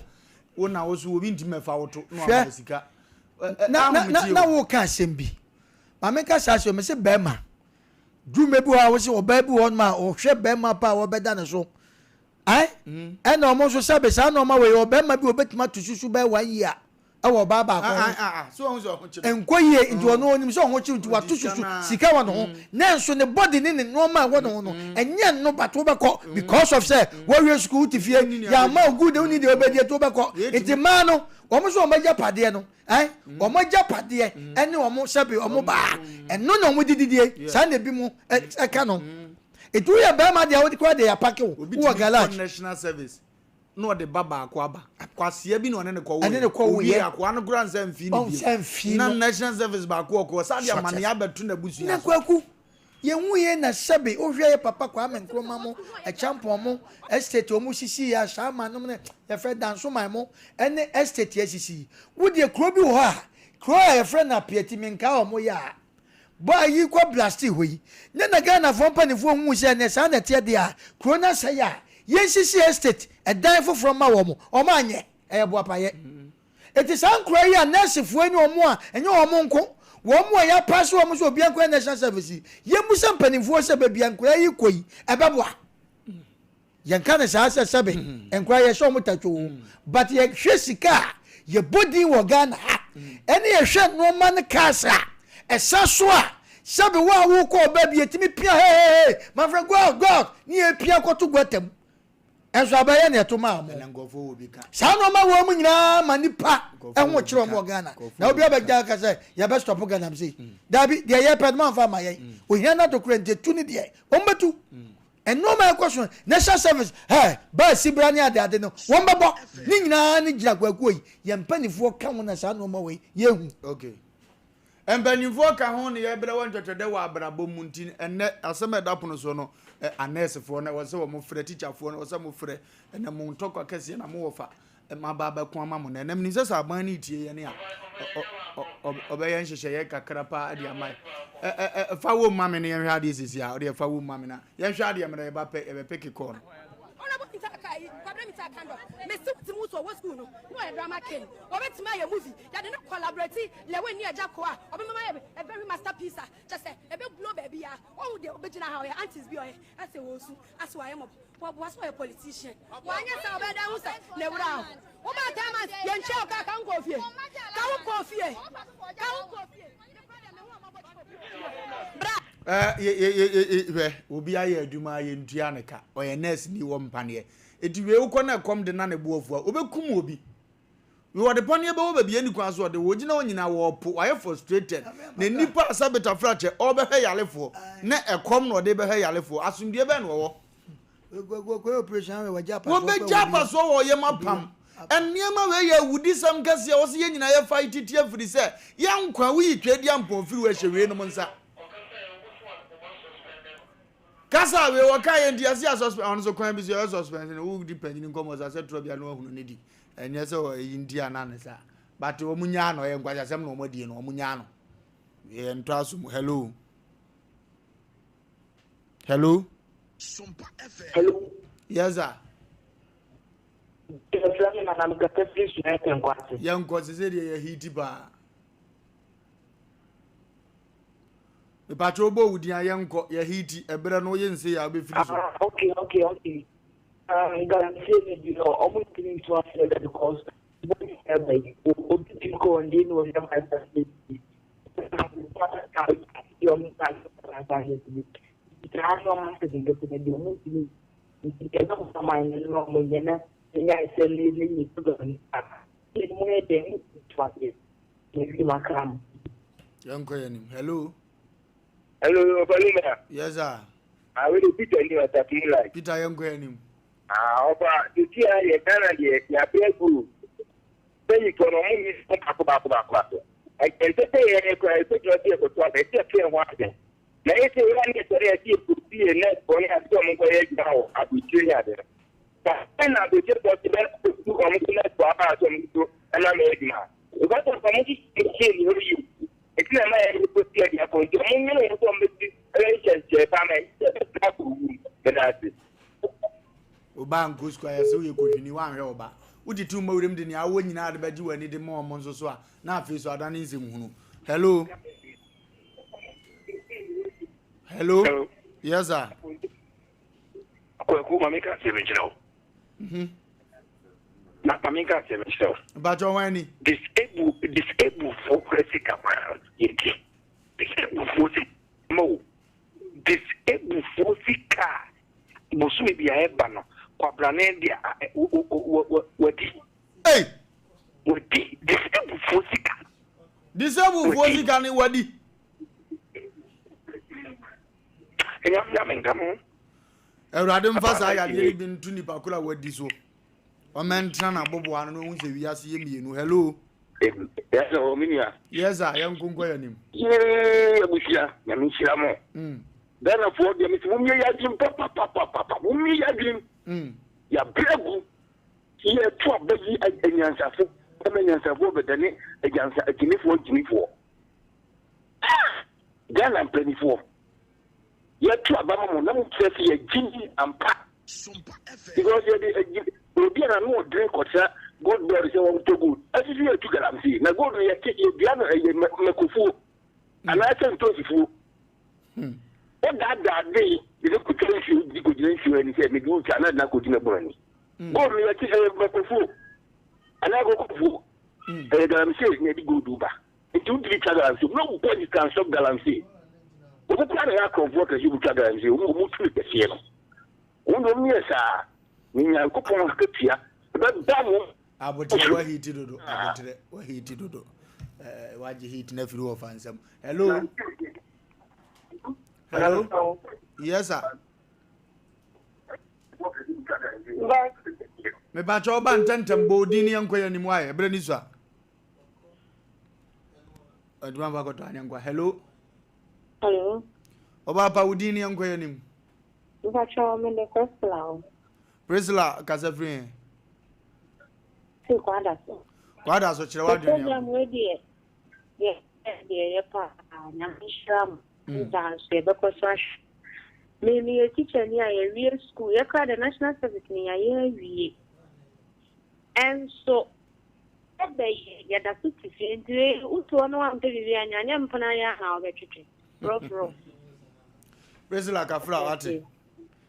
wo na wo so obi ntime fa wo to no ama sika na wo ka sembi mama ka sa so me se be ma dume bi wa wo se oba bi won ma o hwe be ma pa wo be da ne so ai ena omo so sabe sa na oma we obema bi obetima tususu be 1 year awo baba ko so on so honchi enkoye nti ono onim so honchi nti watususu sika wa no ho na nso ne body ne no ma wo no enye no bato be ko because of say we school tifie ya ma good oni de obedie to be ko enti ma no omo so omo japade no ai omo japade ene omo sabe omo ba eno no omo dididie sa na bi mu eka no etu ya be ma dia wo kwa de ya pake wo garage national service no de baba akwaba akwase bi no ne ko we akwa no grand zamfi ni na national service ba ko sa dia mane ya betu na busu na kwaku ye hu ye na sabe o hwe ye papa kwa men kroma mo e champion mo estate o mu sisi ya sha ma no ne ye fe danso man mo ene estate ya sisi wo de kro bi ho a kro ya friend na pieti min ka o mo ya ba yi kwa blasti hoyi ne na Ghana fompa ni fo hu se ne sa na tie dia krona sa ya ye sisi estate e dan fo from ma wo mo o ma anye e bo apa ye eti san kro ya nurse fo ani o mo a enye o mo nko wo mo ya pass wo mo so obi anko national service ye musa mpanimfo se ba bia nko yi koyi e be bo ye nka ne sa se sebe enko ye so mo tatwo but ye hwe sika ye body wo Ghana ene ye hwe no man kasa esa so a sabe wa wo ko ba bi etimi pia hey my friend god ni e pia ko to gwatam enso abaye na to ma mo ngofo obi ka sa no ma wo mu nyina manipa enwo kire mo Ghana na obi abaja ka say ya best stop Ghana am say dabi de ye ped man fa ma ye o hia na to kurente tu ni de o mbetu and no my question national service hey ba sibra ni ade no wo mbebo ni nyina ni gira kwaku yi ye mpanifo ka wo na sa no ma we ye hu okay empanifo ka ho ne ye bere won twetwede wa abrabo mu ntin enne asem edapono so no anese fo na wo se wo mo frɛ teacher fo na wo se mo frɛ ene mo ntokwa kase na mo wofa ma baba ko ama mo na nem ni se saban ni tie ye ne a obeyen hyehyɛ ye kakra pa ade amai fa wo mame ne ye hwa ade sisi a ode fa wo mame na ye hwa ade amere ye ba pe e be pick call ona bo nta kai problem nta kando me sit mu so wo school no no e drama king obetima ye movie ya de no collaborate le we ni aja ko a obema ye a very masterpiece just say e be blow baby ya o de obegina ha ya aunties bi o ye ase wo su ase wa ye mo What was a politician? Why you say about that? Never down. What about time? Yancho can't go here. Can't go here. Can't go here. Obi aye aduma ye ntua neka oye nurse ni wo mpane ediwe ukona kom de na ne boafua obekum obi we were the pony about baby any class or the wojina onyina wo po aye frustrated na nipa asabeta fracture obehwe yalefo na ekom no de behwe yalefo asumdie be no wo operation we japa wo be japa so wo ye mapam eniema we ye wudi sam kase wo se ye nyina ye fight tie firi se ye nkwa wi twedi ampon firi we hyewe no nsa kasa we wo kai ndiase suspect on so kwan bi so suspect no wo di panyin nkomo sa se trobia no ahunu ne di enye se o india na ne sa but o munya no ye ngwaja sem no omodie no omunya no ye ntoaso hello hello Sompa FM. Hello yes sir yanko se de ye hiti ba me patro bo wudi yanko ye hiti ebere no ye nse ya be firi so okay guarantee you know almost getting to us because like go and then was them as hello hello Palima yes sir I will Peter in your talking like Peter yanko yanim oba the tia ye kana ye ya pegu say you can only back I can say ye ko I put your tia ko to be tia wa de na ese ya ni sere tia ku tia net ko ya to mo ko ye gawo abuche ya de na do je to be ku ko mo na ko aba to mo na me edima o ga to ko mo ki ke ni ori it's not my put tia ya ko to mo ni ko mo je pa me na ku that's it oba nko square so ye kohwini wan hwe oba udi tu mawrem de ni awo nyina de baji wani de mo mo nso so a na afi so adane nsem hunu hello hello yes sir ko mamika se menjino na mamika se menjino ba jo wani disable for critical yeti disable for mo disable for sika bosumi bia eba no kwabrane dia wadi wadi disable fosika ni wadi enyam ngamo Erade mfasa ya de bi ntu nipa kula wadi so o mentra na bobo anu no hunse wiase ye mienu hello yes o minia yes sir yankunko yanim abushia ya minshira mo dana for dem mi mumye ya jim papa mumye ya jim ya bregu ye to abayi anyansafo anyansafo bedane agyansa akinifo Ghana penifo ye to abama mo na mo tsefe ye jini ampa because ye obi na no drink kocha god blood say won to good asifi ye to galamsi na god ye bia no ye mekufu ana ase to sifu that day the kutensi di kujensi ani say me do chana na ko dina borani god ye ti mekufu ana go kufu galamsi ne di go duba it would be galamsi no point can stop galamsi o ko plan ya convoke you galamsi o mu tu pe sie no o no mi esa ninya ko pon akatia ba damu abotre wa hiti dodo waji hiti na firi wo fansam hello yes sir me ba cho ba ntentem bodini yankoya ni mwaye bre ni so aduma ba ko to anyangwa hello oba pa udini yankoya ni ba cho me le Priscilla Kasafrin si kwada so kire wa dwani program we ye pa nyamishram dan se be ko so me teacher ni aye real school ye ka the national service ni aye wie and so ya da su ti ndre uto no am te bi anya mpana ya ha obetwetwe rough Priscilla Kafra ate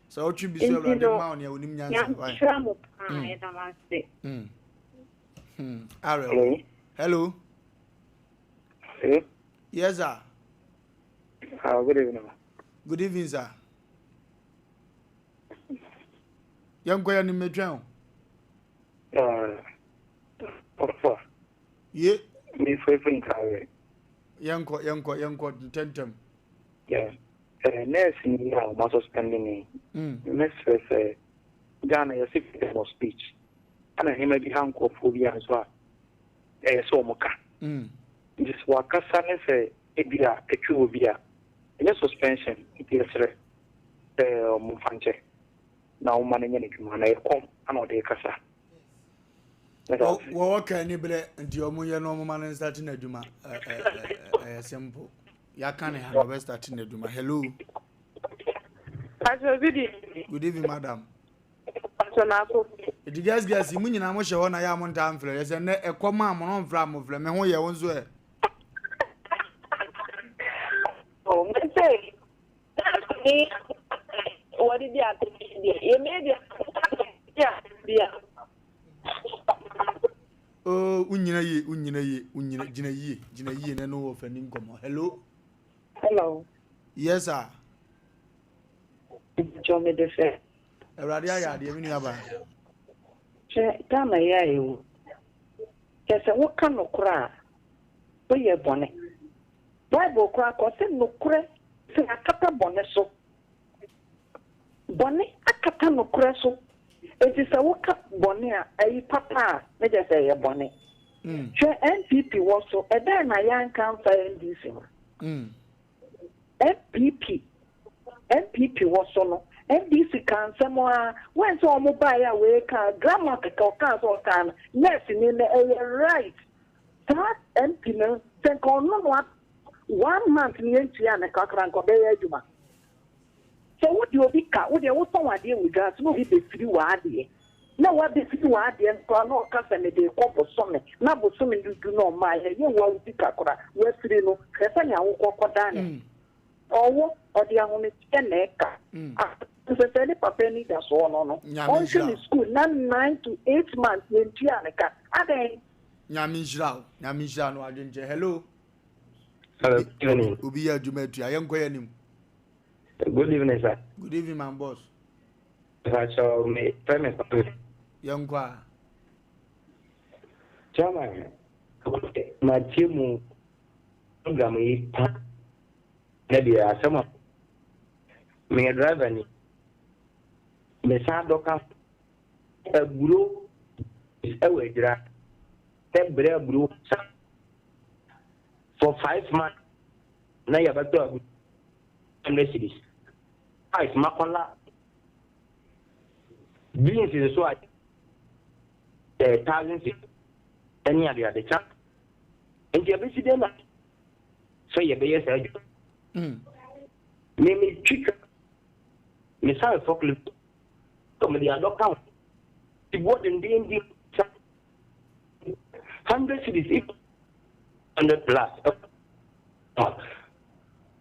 So what you be so around the mountain ya unim nyansa. Why? Travel pa na mase. Hello. Hello. Hello. Yes sir. Good evening. Good evening sir. Young boy ni medwan. Ofa. Ye. Me favorite car. Young tentem. Yeah. Nurse ni ha ma suspending me. Next say Ghana ya freedom of speech. Ana hima bi hanko phobia so so moka. Just wakasa ne say ebia etwe obia. Any suspension it is mo fanche. Na o mane nyane dwuma na e kom ana de kasa. Wo waka ni bre nti o munye no mo man start na dwuma simple. Ya kan ha no start na dwuma. Hello. Good evening madam. It guys mu nyina mo hye ho na ya mo nta amfre ye se ne ekoma mo no mfra mo fre me ho ye wonzo e. Oh, me say. What did you do? You made it. Yeah. Oh, unyina jina ye na no ofani nkomo. Hello. Hello. Yes sir. Joe me de fe. Awrade aya de minu aba. Che dama ya ewu. Kese wo ka no kura. Wo ye bone. Bible kura ko se no kura se akata bone so. Bone akata no kura so. Eti se wo ka bone a ayi papa me je se ye bone. Che NPP wo so e da na yan kan fa NDC ma. NPP was so NDC can someone when so mobile we can grammar can so can yes in right that MP no then on no 1 month ni entia na kakran ko be aduma so what you be ka what you want to we gas no be free wa de na wa be free wa de ko no ka se me de ko bo so me na bo so me du no ma ye wa u ka kora we free no kesa nya wo ko dan owo odi ahome eneka se se ni papa ni da so no on should school na 9 to 8 months ni aneka aden nyamisha no adwenje hello obi ya jumatu ayenko yanim. Good evening sir. Good evening my boss. So me premise yankwa chama ma timu ngam yi na dia asema me driver ni me sa doka buru ewe dira tebre buru for 5 months na ya bato agu cities 5 makola beans is so at 1000 any area the chat and you be there so you be yes me chicken me say forklift come the other count the board in the 100 cities 100 plus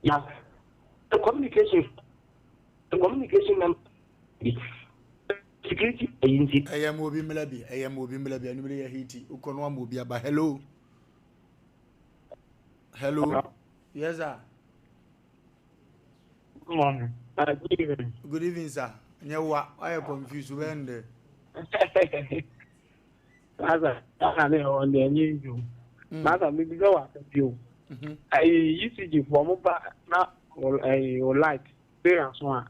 yeah the communication security agency I am obi mlabi anumere ya hiti ukono am obi aba hello yes sir. Good morning. Good evening. Good evening, sir. Nyewa, I am confused when the Asa on the new. Masa mi go wa you. I used to give for na or light parents one.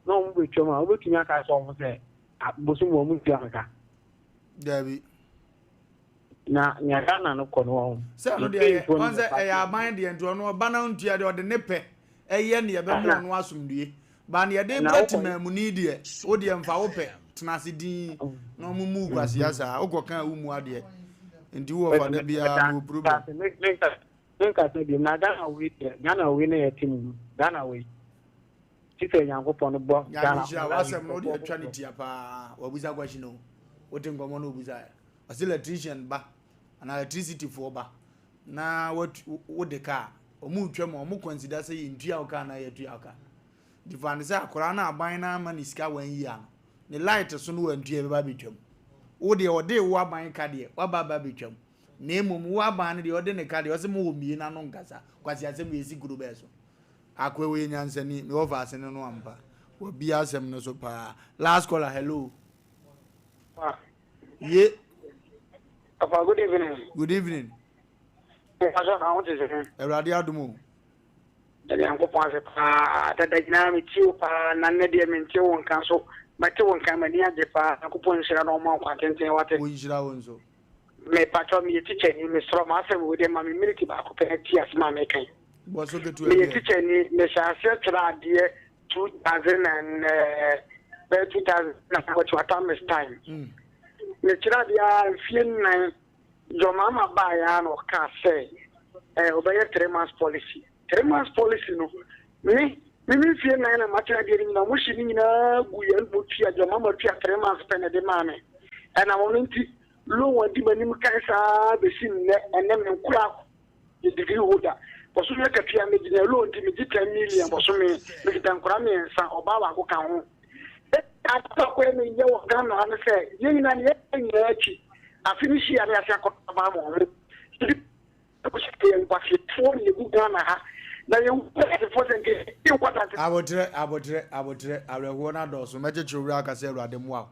No we choma, we kinya ka so say bosu mo mu tianka. Dabi. Na nyaga na no kono. Say no dey on say e ya mind dey ento no ba na ntua dey de nepe. Eye ne ye be mo no asomdue. Ba ne dey Batman mu ni dey. O dey mfa wo pe. Tenase din no mu kwase asa. O kokan wu mu ade. Enti wo fa da bia no problem. Nka say bi na Ghana we na team Ghana we. Tite Yankopon no bo Ghana. Ya wasem no dey atwa ne tia pa. Wabuza kwashi no. Wote ngomo no obuza. As electrician ba. An electricity for ba. Na what the car? Omu twem omu consider say intua oka na yetua oka. Divine say akora na aban na ama ni sika 1 year no. Ne light so no wantua be ba betwam. Wo de wo aban ka de wa ba betwam. Na emom wo aban de ode ne ka de o se mo wo mie na no nkasa. Kwasi asem esi guru be so. Akwe we nyansani me over asene no ampa. Wo bi asem no so pa. Last caller, hello. Yeah. Papa, good evening. Good evening. I want to say. Eradi adumo. Dali anko panse pa tada jina mi tiu pa nanne dia mi tiu won kan so ba tiu won kan mani age pa anko ponse ra no ma kwa tenten wate. Wo yira won so. Me patro mi teacher ni me stro ma se wo de ma mi miliki ba ko pe ti asma me kan. Bo so ke tu e. Me teacher ni me sha se tra die 2000 and 2000 na ko time. Me tra dia fien na your mama ba ya no ka say obey 3 months policy. 3 months policy no me feel na matter dey na mo shi ni na guyen bo tia jo mama tia 3 months pen de mame and I want to lo wadi manim kan sa be sin ne ene me nkura the degree holder boso me ka tia me gina lo nti me 10 million boso me kita nkura me sa oba wa ko kan ho ata ko me ye wo gan na na say ye na ye nya chi a finish ya ya sa ko ba mo ko shi ke en ba fi to ni bu gan na ha na you abotre areho na do so meche chowura aka se ruade mu a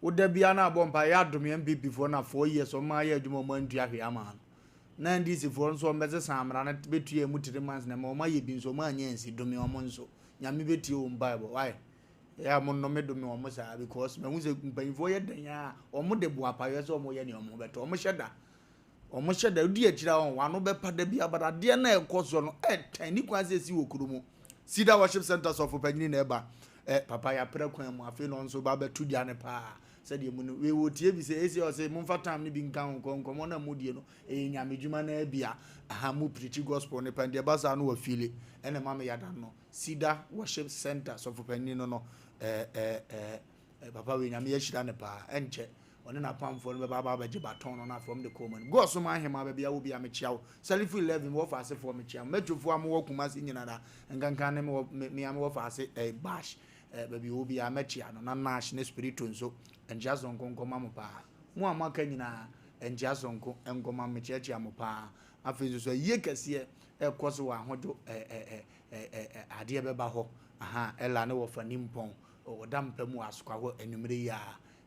wo da bia na abompa ya dom MPP for na 4 years o ma ya adwuma mo antua hwe ama na ndisi for nso mbeze samra na betue mu 3 months na ma ye bi nso ma anya nsi domi o mo nso nyame betie o bible why ya mo no me domi o mo sa because me hu se mpanfo ye dan ya o mo de boapa ye so o mo ye ne o mo beto o mo hyeda omo hyeda odi akira won wano be pada bia badade na ekoso no tani kwanse si wokurumu Sida Worship Center of Opanyini na eba papa ya prekwan mu afi no nso ba betu dia ne pa se de mu no we wotie bi se esi o se mu fatam ne bi nkan konkomo na modie no nyamedwuma na bia aha mu preach gospel ne pande ba sa no wa file ene mama ya dan no Sida Worship Center of Opanyini no papa we nyame ya hira ne pa enche one na pamfo no baba baje baton no na from the common go so ma hema ba bia wo bia me chiawo salifu 11 wo fa ase for me chiam metofo am wo kuma se nyina da nkankan ne me am wo fa ase bash ba bi wo bia me chia no na nash ne spirito nso enja zonko nkoma mo pa mu amaka nyina enja zonko enkoma me chia mo pa afi so ye kase ekoso wa hodo ade be ba ho aha ela ne wo fa nimpon o dampa mu asokwa ho enumere ya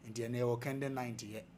nti ene wo kende 90 ye